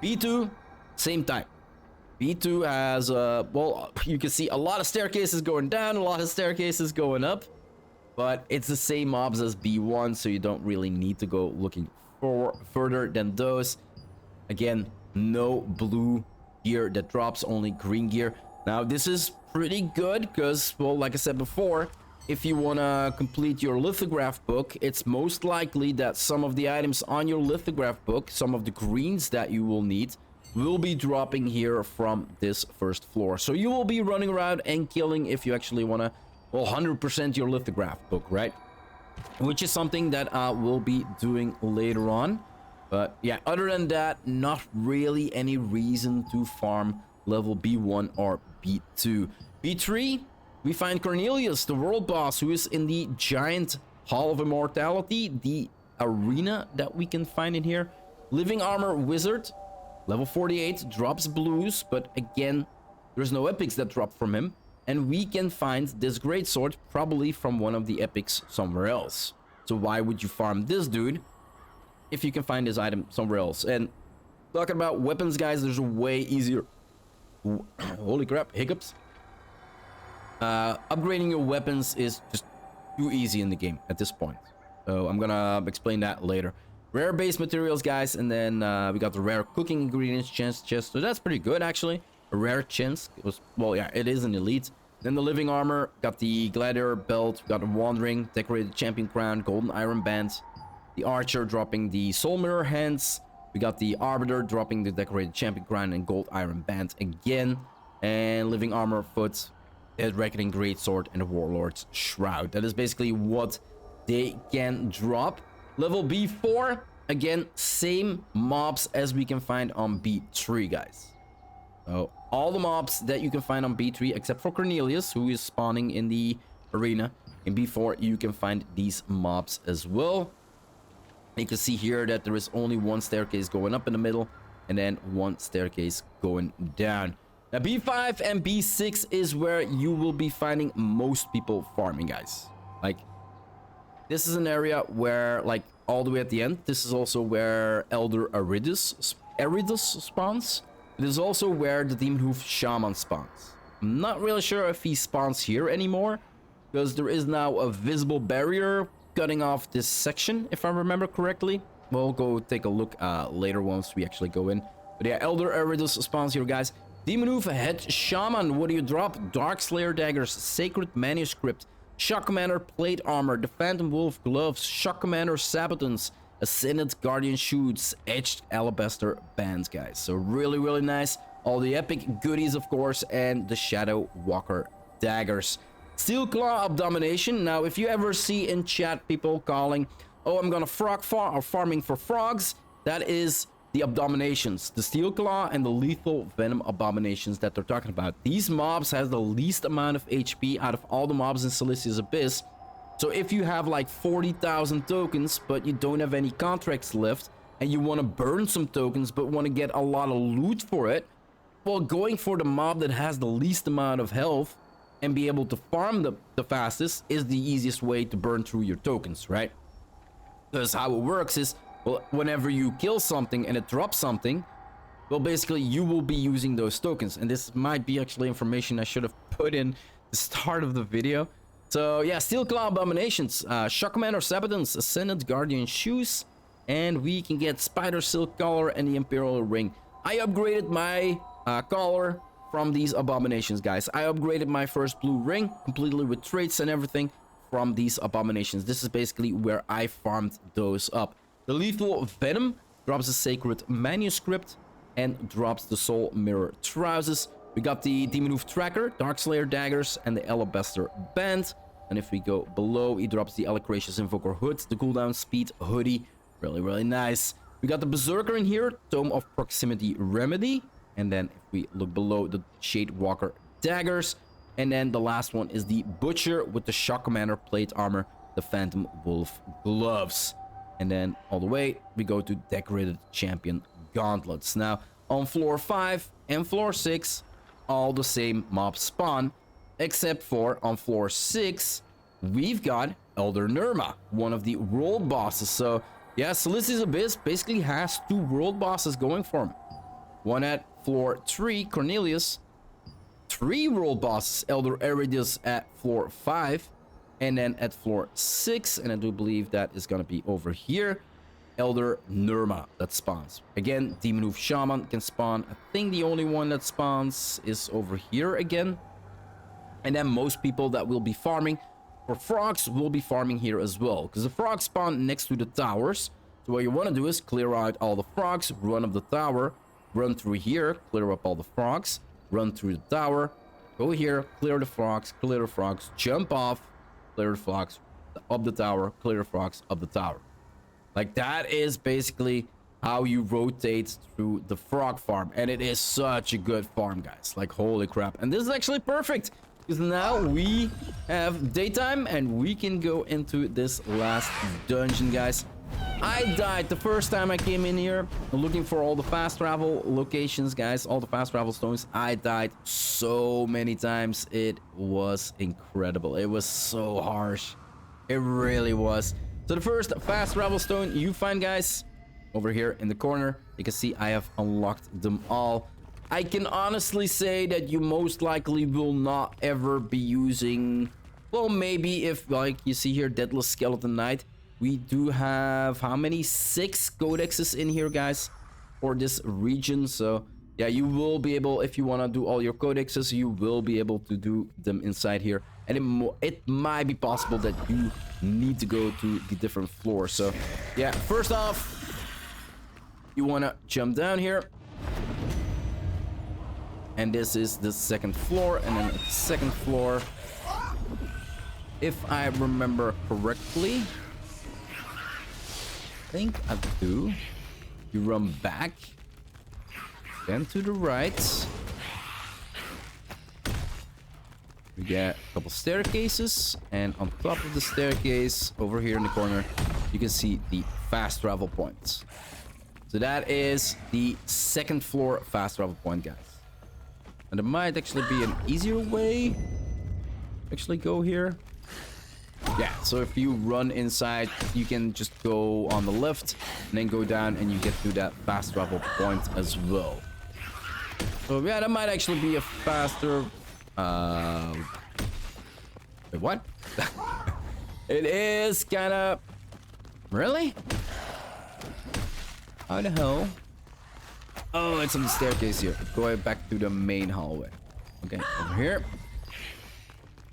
B2, same time. B2 has, well, you can see a lot of staircases going down, a lot of staircases going up. But it's the same mobs as B1, so you don't really need to go looking further than those. Again, no blue gear that drops, only green gear. Now, this is pretty good because, well, like I said before, if you want to complete your lithograph book, it's most likely that some of the items on your lithograph book, some of the greens that you will need, will be dropping here from this first floor. So you will be running around and killing if you actually want to, well, 100% your lithograph book, right? Which is something that I will be doing later on. But yeah, other than that, not really any reason to farm level B1 or B2. B3, we find Cornelius, the world boss, who is in the giant Hall of Immortality, the arena that we can find in here. Living Armor Wizard, level 48, drops blues, but again, there's no epics that drop from him. And we can find this greatsword probably from one of the epics somewhere else. So why would you farm this dude if you can find this item somewhere else? And talking about weapons, guys, there's a way easier. Holy crap, hiccups. Upgrading your weapons is just too easy in the game at this point. So I'm gonna explain that later. Rare base materials, guys, and then we got the rare cooking ingredients chest. So that's pretty good, actually. A rare chest. It was, well, yeah, it is an elite. Then the living armor, got the gladiator belt, got the wandering, decorated champion crown, golden iron band. The archer dropping the soul mirror hands. We got the arbiter dropping the decorated champion crown and gold iron band again. And living armor foot, dead reckoning greatsword, and the warlord's shroud. That is basically what they can drop. Level B4, again, same mobs as we can find on B3, guys. So all the mobs that you can find on B3, except for Cornelius, who is spawning in the arena. In B4, you can find these mobs as well. You can see here that there is only one staircase going up in the middle, and then one staircase going down. Now, B5 and B6 is where you will be finding most people farming, guys. Like, this is an area where, like, all the way at the end, this is also where Elder Aridus spawns. It is also where the Demon Hoof Shaman spawns. I'm not really sure if he spawns here anymore, because there is now a visible barrier cutting off this section, if I remember correctly. We'll go take a look later once we actually go in. But yeah, Elder Aridus spawns here, guys. Demon Hoof Head Shaman, what do you drop? Dark Slayer daggers, Sacred Manuscript, Shock Commander plate armor, the Phantom Wolf gloves, Shock Commander sabatons, Ascended Guardian shoots, Edged Alabaster bands, guys. So really, really nice. All the epic goodies, of course, and the Shadow Walker daggers. Steel Claw Abomination. Now, if you ever see in chat people calling, oh, I'm gonna frog farm or farming for frogs, that is the abominations, the Steel Claw and the Lethal Venom abominations that they're talking about. These mobs have the least amount of HP out of all the mobs in Syleus Abyss. So if you have like 40,000 tokens, but you don't have any contracts left, and you want to burn some tokens, but want to get a lot of loot for it, well, going for the mob that has the least amount of health and be able to farm the fastest is the easiest way to burn through your tokens, right? Because how it works is, well, whenever you kill something and it drops something, well, basically, you will be using those tokens. And this might be actually information I should have put in the start of the video. So, yeah, Steel Claw Abominations, Shock Commander Sabadons, Ascendant Guardian Shoes, and we can get Spider Silk Collar and the Imperial Ring. I upgraded my collar from these abominations, guys. I upgraded my first blue ring completely with traits and everything from these abominations. This is basically where I farmed those up. The Lethal Venom drops a Sacred Manuscript and drops the Soul Mirror Trousers. We got the Demon Hoof Tracker, Darkslayer Daggers, and the Alabaster Band. And if we go below, he drops the Alacracious Invoker Hood, the cooldown speed hoodie. Really, really nice. We got the Berserker in here, Tome of Proximity Remedy. And then if we look below, the Shade Walker Daggers. And then the last one is the Butcher with the Shock Commander Plate Armor, the Phantom Wolf Gloves. And then all the way, we go to Decorated Champion Gauntlets. Now, on floor 5 and floor 6, all the same mobs spawn. Except for on floor 6, we've got Elder Nirma, one of the world bosses. So, yeah, Syleus Abyss basically has 2 world bosses going for him. One at floor 3, Cornelius. 3 world bosses, Elder Eridius at floor 5. And then at floor 6, and I do believe that is going to be over here, Elder Nirma that spawns. Again, Demon Hoof Shaman can spawn. I think the only one that spawns is over here again. And then most people that will be farming for frogs will be farming here as well, because the frogs spawn next to the towers. So what you want to do is clear out all the frogs, run up the tower, run through here, clear up all the frogs, run through the tower, go here, clear the frogs, jump off, clear the frogs up the tower, clear the frogs up the tower. Like, that is basically how you rotate through the frog farm. And it is such a good farm, guys. Like, holy crap. And this is actually perfect, because now we have daytime and we can go into this last dungeon, guys. I died the first time I came in here looking for all the fast travel locations, guys, all the fast travel stones. I died so many times. It was incredible. It was so harsh. It really was. So the first fast travel stone you find, guys, over here in the corner. You can see I have unlocked them all. I can honestly say that you most likely will not ever be using... Well, maybe if, like, you see here, Deadless Skeleton Knight. We do have, how many? 6 codexes in here, guys, for this region. So, yeah, you will be able, if you want to do all your codexes, you will be able to do them inside here. And it might be possible that you need to go to the different floors. So, yeah, first off, you want to jump down here. And this is the second floor. And then at the second floor, if I remember correctly, I think I do. You run back, then to the right. We get a couple staircases, and on top of the staircase, over here in the corner, you can see the fast travel points. So that is the second floor fast travel point, guys. And there might actually be an easier way to actually go here. Yeah, so if you run inside, you can just go on the left and then go down and you get to that fast travel point as well. So yeah, that might actually be a faster... Wait, what? It is kind of... Really? How the hell? Oh, it's on the staircase here. Going back to the main hallway. Okay, over here.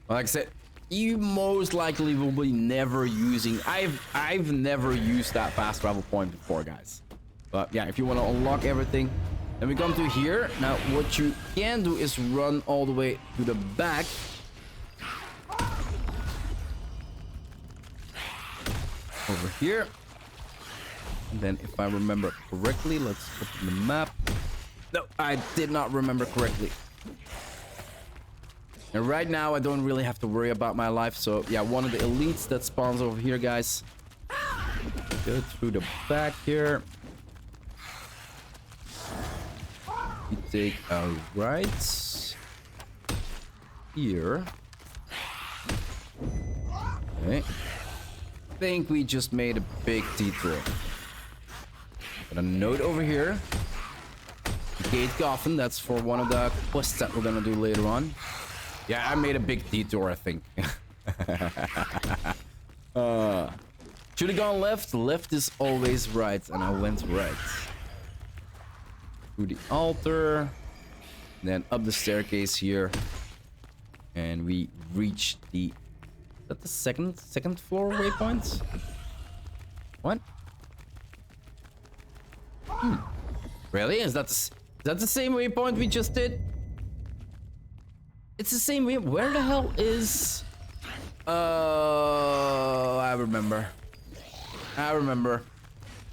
Like I said, you most likely will be never using... I've never used that fast travel point before, guys. But yeah, if you want to unlock everything, then we come to here. Now, what you can do is run all the way to the back. Over here. And then, if I remember correctly, let's open the map. No, I did not remember correctly. And right now, I don't really have to worry about my life. So, yeah, one of the elites that spawns over here, guys. Go through the back here. You take a right here. Okay. I think we just made a big detour. Got a note over here. Gate Coffin. That's for one of the quests that we're gonna do later on. Yeah, I made a big detour, I think. Should have gone left. Left is always right, and I went right. Through the altar, then up the staircase here, and we reach the. Is that the second floor waypoint? What? Really? Is that the same waypoint we just did? It's the same way. Where the hell is? I remember.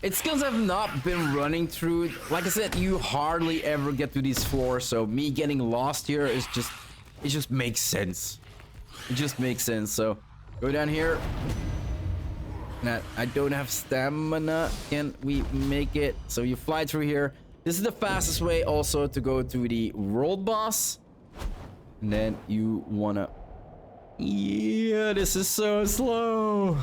It's because I've not been running through. Like I said, you hardly ever get to these floors, so me getting lost here is just. It just makes sense. It just makes sense. So go down here. Now, I don't have stamina. Can we make it? So you fly through here. This is the fastest way also to go to the world boss. And then you wanna... Yeah, this is so slow.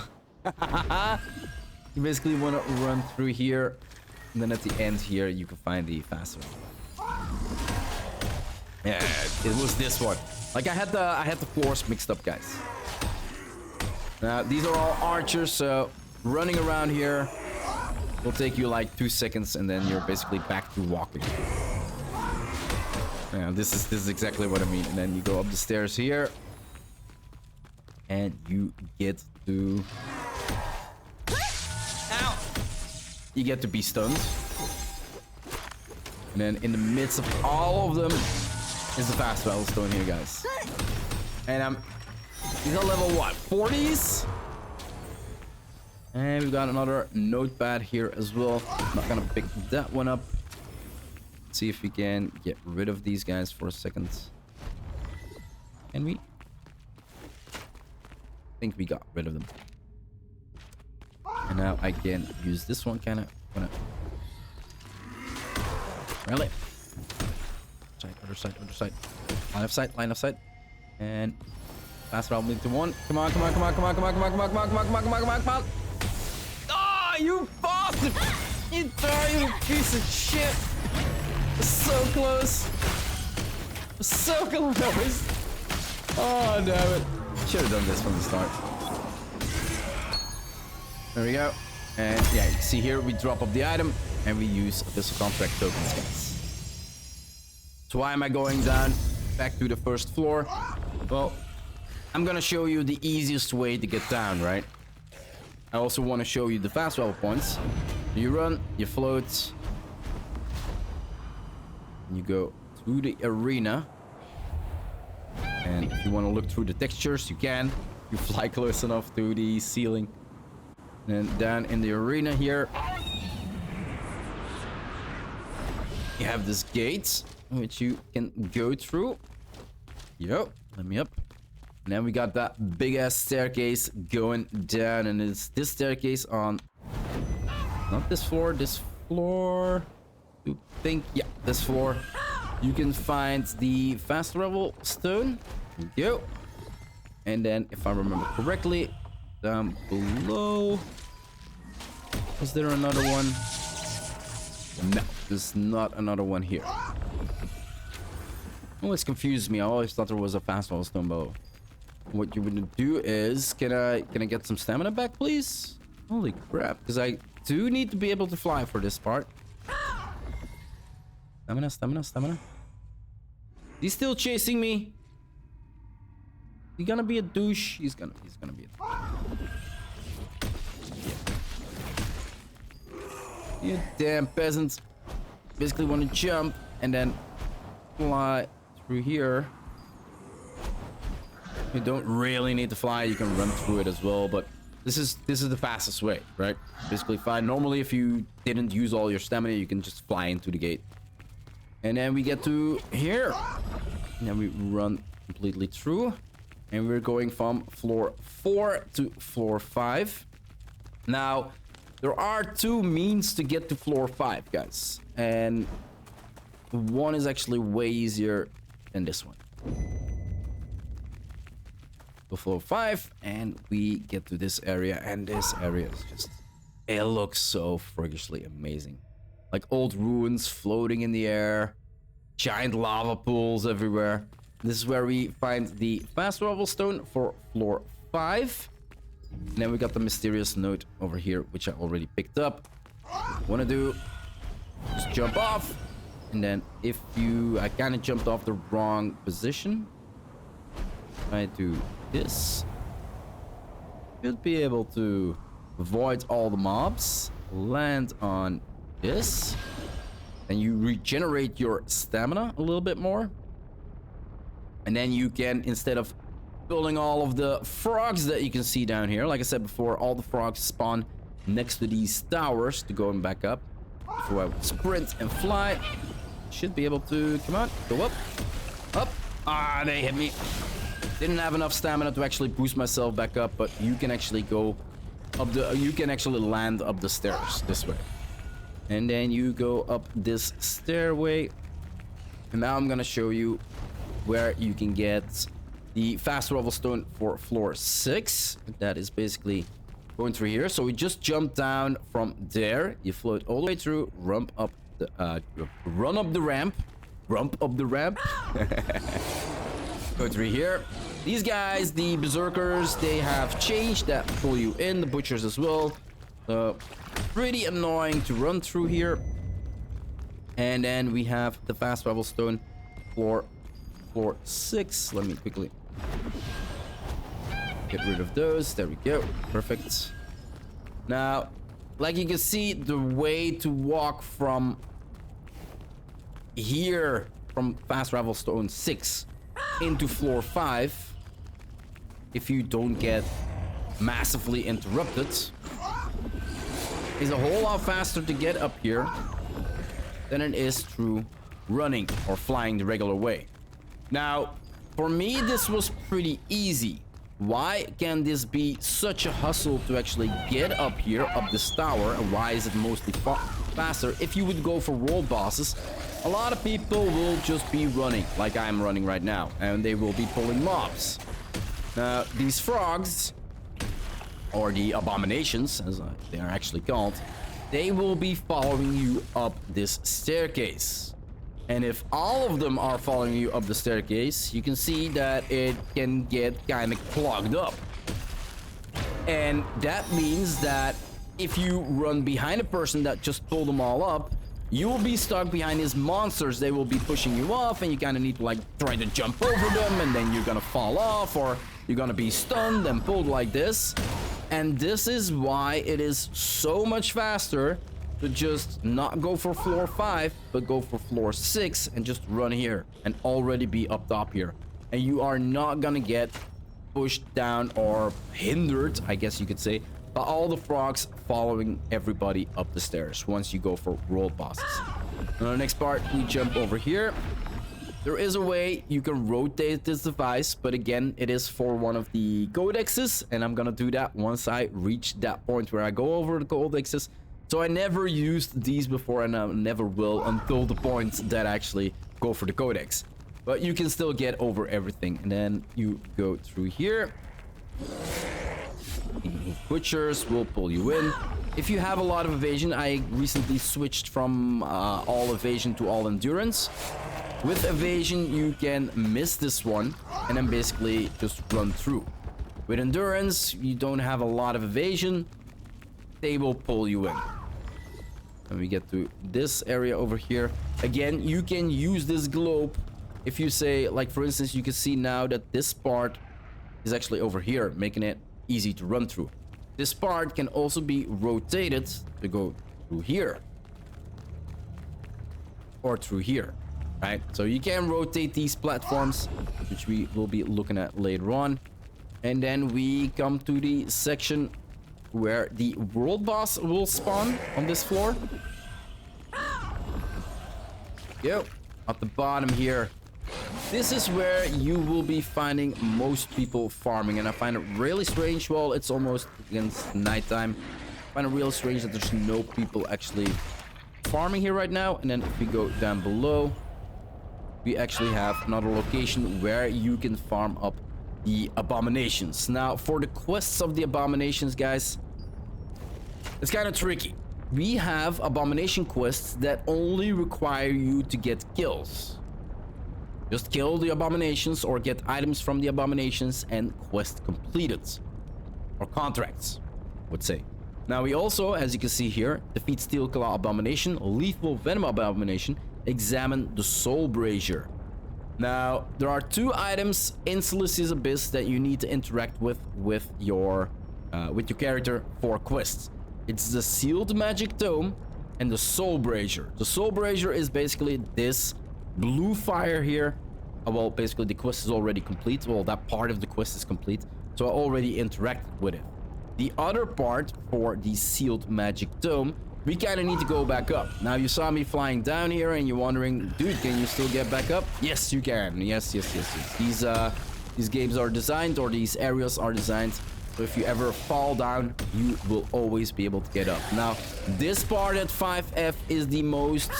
You basically wanna run through here. And then at the end here, you can find the faster one. Yeah, it was this one. Like I had the floors mixed up, guys. Now, these are all archers, so running around here will take you like 2 seconds, and then you're basically back to walking. Yeah, this is exactly what I mean. And then you go up the stairs here, and you get to... Ow! You get to be stunned. And then in the midst of all of them is the fast battle stone here, guys. And he's on level what? 40s? And we've got another notepad here as well. I'm not gonna pick that one up. Let's see if we can get rid of these guys for a second. Can we? I think we got rid of them. And now I can use this one kinda. Really? Other side. Line of sight. And fast travel into one. Come on. Oh, you bastard! You piece of shit! So close. So close. Oh, damn it. Should have done this from the start. There we go. And yeah, you can see here we drop up the item and we use Abyssal Contract tokens, guys. So why am I going down back to the first floor? Well, I'm gonna show you the easiest way to get down, right? I also want to show you the fast travel points. You run, you float, you go to the arena. And if you want to look through the textures, you can. You fly close enough to the ceiling. And then down in the arena here, you have this gate, which you can go through. Yo, let me up. And then we got that big ass staircase going down, and it's this staircase on not this floor, this floor. You think, yeah, this floor. You can find the fast travel stone. There you go. And then, if I remember correctly, down below, was there another one? No, there's not another one here. Always confused me. I always thought there was a fast travel stone below. What you would do is, can I get some stamina back, please? Holy crap! Because I do need to be able to fly for this part. Stamina. He's still chasing me. He's gonna be a douche. He's gonna be a douche. Yeah. You damn peasants. Basically want to jump and then fly through here. You don't really need to fly. You can run through it as well, but this is the fastest way, right? Basically fly. Normally, if you didn't use all your stamina, you can just fly into the gate. And then we get to here. And then we run completely through. And we're going from floor 4 to floor 5. Now, there are 2 means to get to floor 5, guys. And one is actually way easier than this one. To floor 5, and we get to this area. And this area is just... It looks so freakishly amazing. Like old ruins floating in the air. giant lava pools everywhere. This is where we find the fast travel stone for floor 5. And then we got the mysterious note over here, which I already picked up. Wanna do, just jump off. And then if you, I kind of jumped off the wrong position. If I do this, should be able to avoid all the mobs. Land on this. And you regenerate your stamina a little bit more. And then you can, instead of building all of the frogs that you can see down here, like I said before, all the frogs spawn next to these towers to go and back up. So I would sprint and fly. Should be able to, come on, go up, up. Ah, they hit me. Didn't have enough stamina to actually boost myself back up, but you can actually go up the, you can actually land up the stairs this way. And then you go up this stairway. And now I'm gonna show you where you can get the fast travel stone for floor 6. That is basically going through here. So we just jump down from there. You float all the way through, run up the ramp. Go through here. These guys, the berserkers, they have changed that pull you in. The butchers as well. Pretty annoying to run through here. And then we have the fast travel stone for floor 6. Let me quickly get rid of those. There we go. Perfect. Now, like you can see, the way to walk from here, from fast travel stone 6 into floor 5, if you don't get massively interrupted, is a whole lot faster to get up here than it is through running or flying the regular way. Now, for me, this was pretty easy. Why can this be such a hustle to actually get up here, up this tower, and why is it mostly faster? If you would go for world bosses, a lot of people will just be running, like I'm running right now, and they will be pulling mobs. Now, these frogs, or the abominations, as they are actually called, they will be following you up this staircase. And if all of them are following you up the staircase, you can see that it can get kind of clogged up. And that means that if you run behind a person that just pulled them all up, you will be stuck behind his monsters. They will be pushing you off, and you kind of need to like try to jump over them, and then you're gonna fall off, or you're gonna be stunned and pulled like this. And this is why it is so much faster to just not go for floor 5, but go for floor 6 and just run here and already be up top here. And you are not gonna get pushed down or hindered, I guess you could say, by all the frogs following everybody up the stairs once you go for world bosses. Now, the next part, we jump over here. There is a way you can rotate this device, but again, it is for one of the codexes, and I'm gonna do that once I reach that point where I go over the codexes. So I never used these before, and I never will until the point that I actually go for the codex. But you can still get over everything, and then you go through here. The butchers will pull you in. If you have a lot of evasion, I recently switched from all evasion to all endurance. With evasion, you can miss this one and then basically just run through. With endurance, you don't have a lot of evasion. They will pull you in. And we get to this area over here. Again, you can use this globe. If you say, like for instance, you can see now that this part is actually over here, making it easy to run through. This part can also be rotated to go through here. Or through here, right? So you can rotate these platforms, which we will be looking at later on. And then we come to the section where the world boss will spawn on this floor. Yo, at the bottom here. This is where you will be finding most people farming, and I find it really strange. Well, it's almost against nighttime. I find it really strange that there's no people actually farming here right now. And then if we go down below, we actually have another location where you can farm up the abominations. Now, for the quests of the abominations, guys, it's kind of tricky. We have abomination quests that only require you to get kills. Just kill the abominations or get items from the abominations and quest completed. Or contracts, I would say. Now we also, as you can see here, defeat Steel Claw Abomination, Lethal Venom Abomination, examine the Soul Brazier. Now, there are 2 items in Syleus' Abyss that you need to interact with your character for quests. It's the Sealed Magic Tome and the Soul Brazier. The Soul Brazier is basically this blue fire here. Well, basically the quest is already complete. Well, that part of the quest is complete. So I already interacted with it. The other part for the Sealed Magic Tome, we kind of need to go back up. Now you saw me flying down here and you're wondering, dude, can you still get back up? Yes, you can. Yes. These games are designed, or these areas are designed, so if you ever fall down, you will always be able to get up. Now, this part at 5F is the most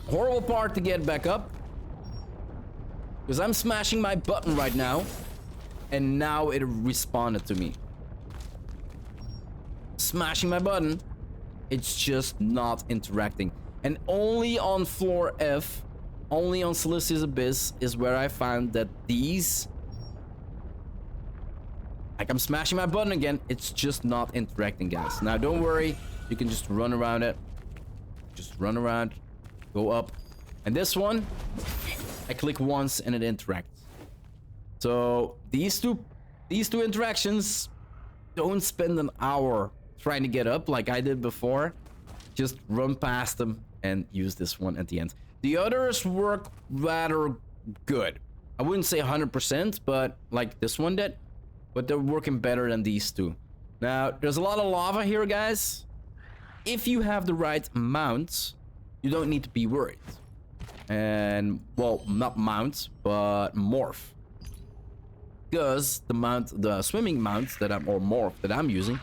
horrible part to get back up, because I'm smashing my button right now, and now it responded to me. Smashing my button, it's just not interacting. And only on floor F, only on Syleus' Abyss, is where I found that these... Like, I'm smashing my button again, it's just not interacting, guys. Now, don't worry, you can just run around it. Just run around, go up. And this one, I click once and it interacts. So, these two interactions, don't spend an hour trying to get up like I did before. Just run past them and use this one at the end. The others work rather good. I wouldn't say 100%, but like this one did. But they're working better than these two. Now, there's a lot of lava here, guys. If you have the right mount, you don't need to be worried. And, well, not mount, but morph. Because the swimming mount that morph that I'm using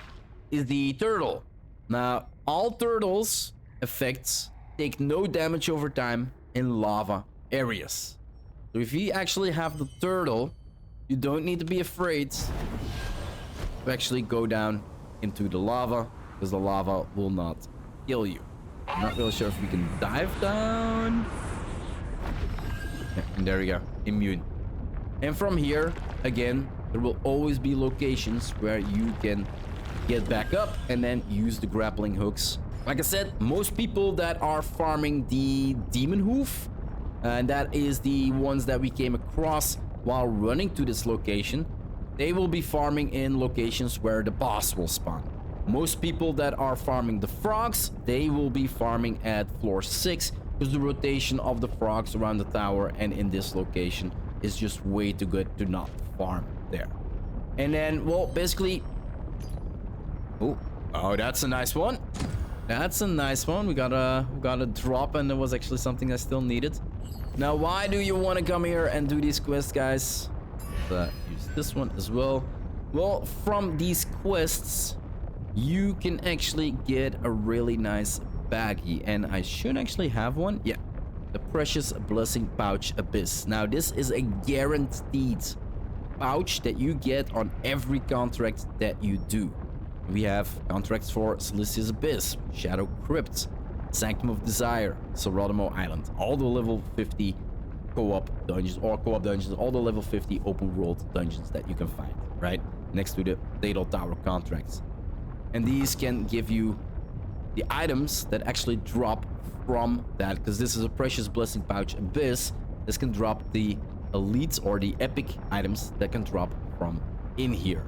is the turtle. Now, all turtles effects take no damage over time in lava areas. So if you actually have the turtle, you don't need to be afraid to actually go down into the lava, because the lava will not kill you. I'm not really sure if we can dive down. Yeah, and there we go, immune. And from here, again, there will always be locations where you can get back up and then use the grappling hooks. Like I said, most people that are farming the demon hoof, and that is the ones that we came across while running to this location, they will be farming in locations where the boss will spawn. Most people that are farming the frogs, they will be farming at floor 6, because the rotation of the frogs around the tower and in this location is just way too good to not farm there. And then, well, basically... Oh, that's a nice one. That's a nice one. We got a drop, and there was actually something I still needed. Now, why do you want to come here and do these quests, guys? Use this one as well. Well, from these quests, you can actually get a really nice baggie, and I should actually have one. Yeah, the Precious Blessing Pouch Abyss. Now, this is a guaranteed pouch that you get on every contract that you do. We have contracts for Syleus' Abyss, Shadow Crypt, Sanctum of Desire, Saurodoma Island, all the level 50 co-op dungeons, all the level 50 open world dungeons that you can find, right? Next to the Fatal Tower contracts. And these can give you the items that actually drop from that, because this is a Precious Blessing Pouch Abyss. This can drop the elites or the epic items that can drop from in here.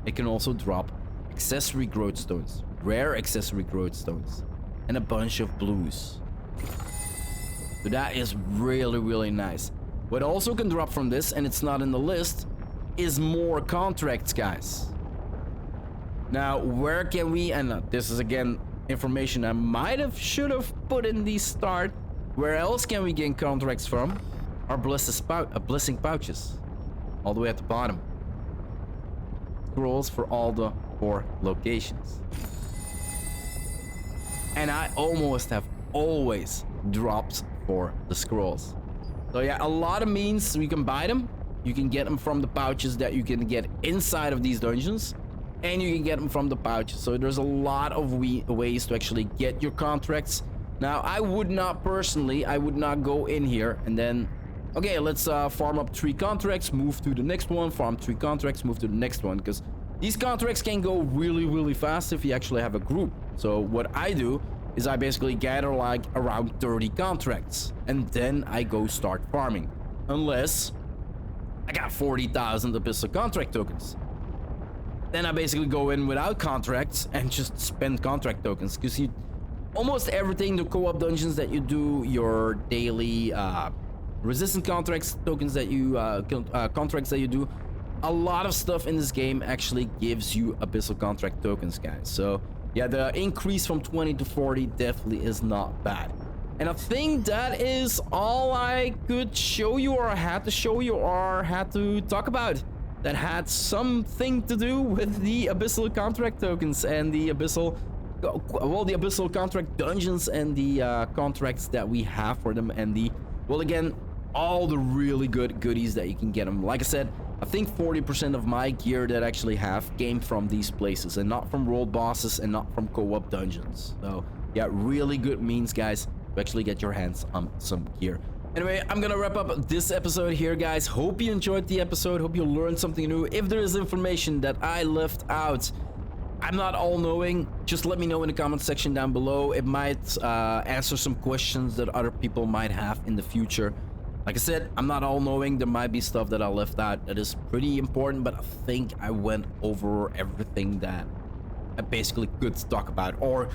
It can also drop accessory growth stones, rare accessory growth stones, and a bunch of blues. So that is really, really nice. What also can drop from this, and it's not in the list, is more contracts, guys. Now, where can we, and this is again information I should have put in the start. Where else can we gain contracts from? Our blessing pouches, all the way at the bottom. Scrolls for all the 4 locations. And I almost have always dropped for the scrolls. So yeah, a lot of means we can buy them. You can get them from the pouches that you can get inside of these dungeons, and you can get them from the pouches. So there's a lot of ways to actually get your contracts. Now, I would not personally, I would not go in here and then okay, let's farm up 3 contracts, move to the next one, farm 3 contracts, move to the next one, because these contracts can go really fast if you actually have a group. So what I do is I basically gather like around 30 contracts, and then I go start farming, unless I got 40,000 Abyssal Contract tokens. Then I basically go in without contracts and just spend contract tokens, because you almost everything, the co-op dungeons that you do, your daily resistant contracts tokens that you contracts that you do, a lot of stuff in this game actually gives you Abyssal Contract tokens, guys. So yeah, the increase from 20 to 40 definitely is not bad. And I think that is all I could show you, or had to show you, or had to talk about, that had something to do with the Abyssal Contract tokens and the Abyssal, well, the Abyssal Contract Dungeons and the contracts that we have for them, and the, well, again, all the really good goodies that you can get them. Like I said, I think 40% of my gear that I actually have came from these places, and not from world bosses, and not from co-op dungeons. So yeah, really good means, guys, to actually get your hands on some gear. Anyway, I'm gonna wrap up this episode here, guys. Hope you enjoyed the episode. Hope you learned something new. If there is information that I left out, I'm not all-knowing, just let me know in the comment section down below. It might answer some questions that other people might have in the future. Like I said, I'm not all-knowing. There might be stuff that I left out that is pretty important, but I think I went over everything that I basically could talk about, or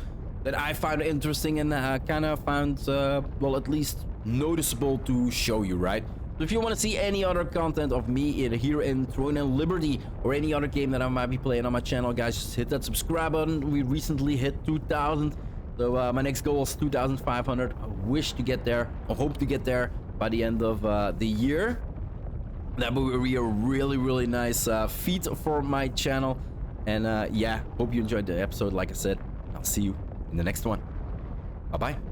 that I found interesting and kind of found, well, at least noticeable to show you, right? So if you want to see any other content of me here in Throne and Liberty, or any other game that I might be playing on my channel, guys, just hit that subscribe button. We recently hit 2,000, so my next goal is 2,500. I wish to get there, I hope to get there by the end of the year. That would be a really nice feat for my channel. And yeah, hope you enjoyed the episode. Like I said, I'll see you in the next one. Bye bye.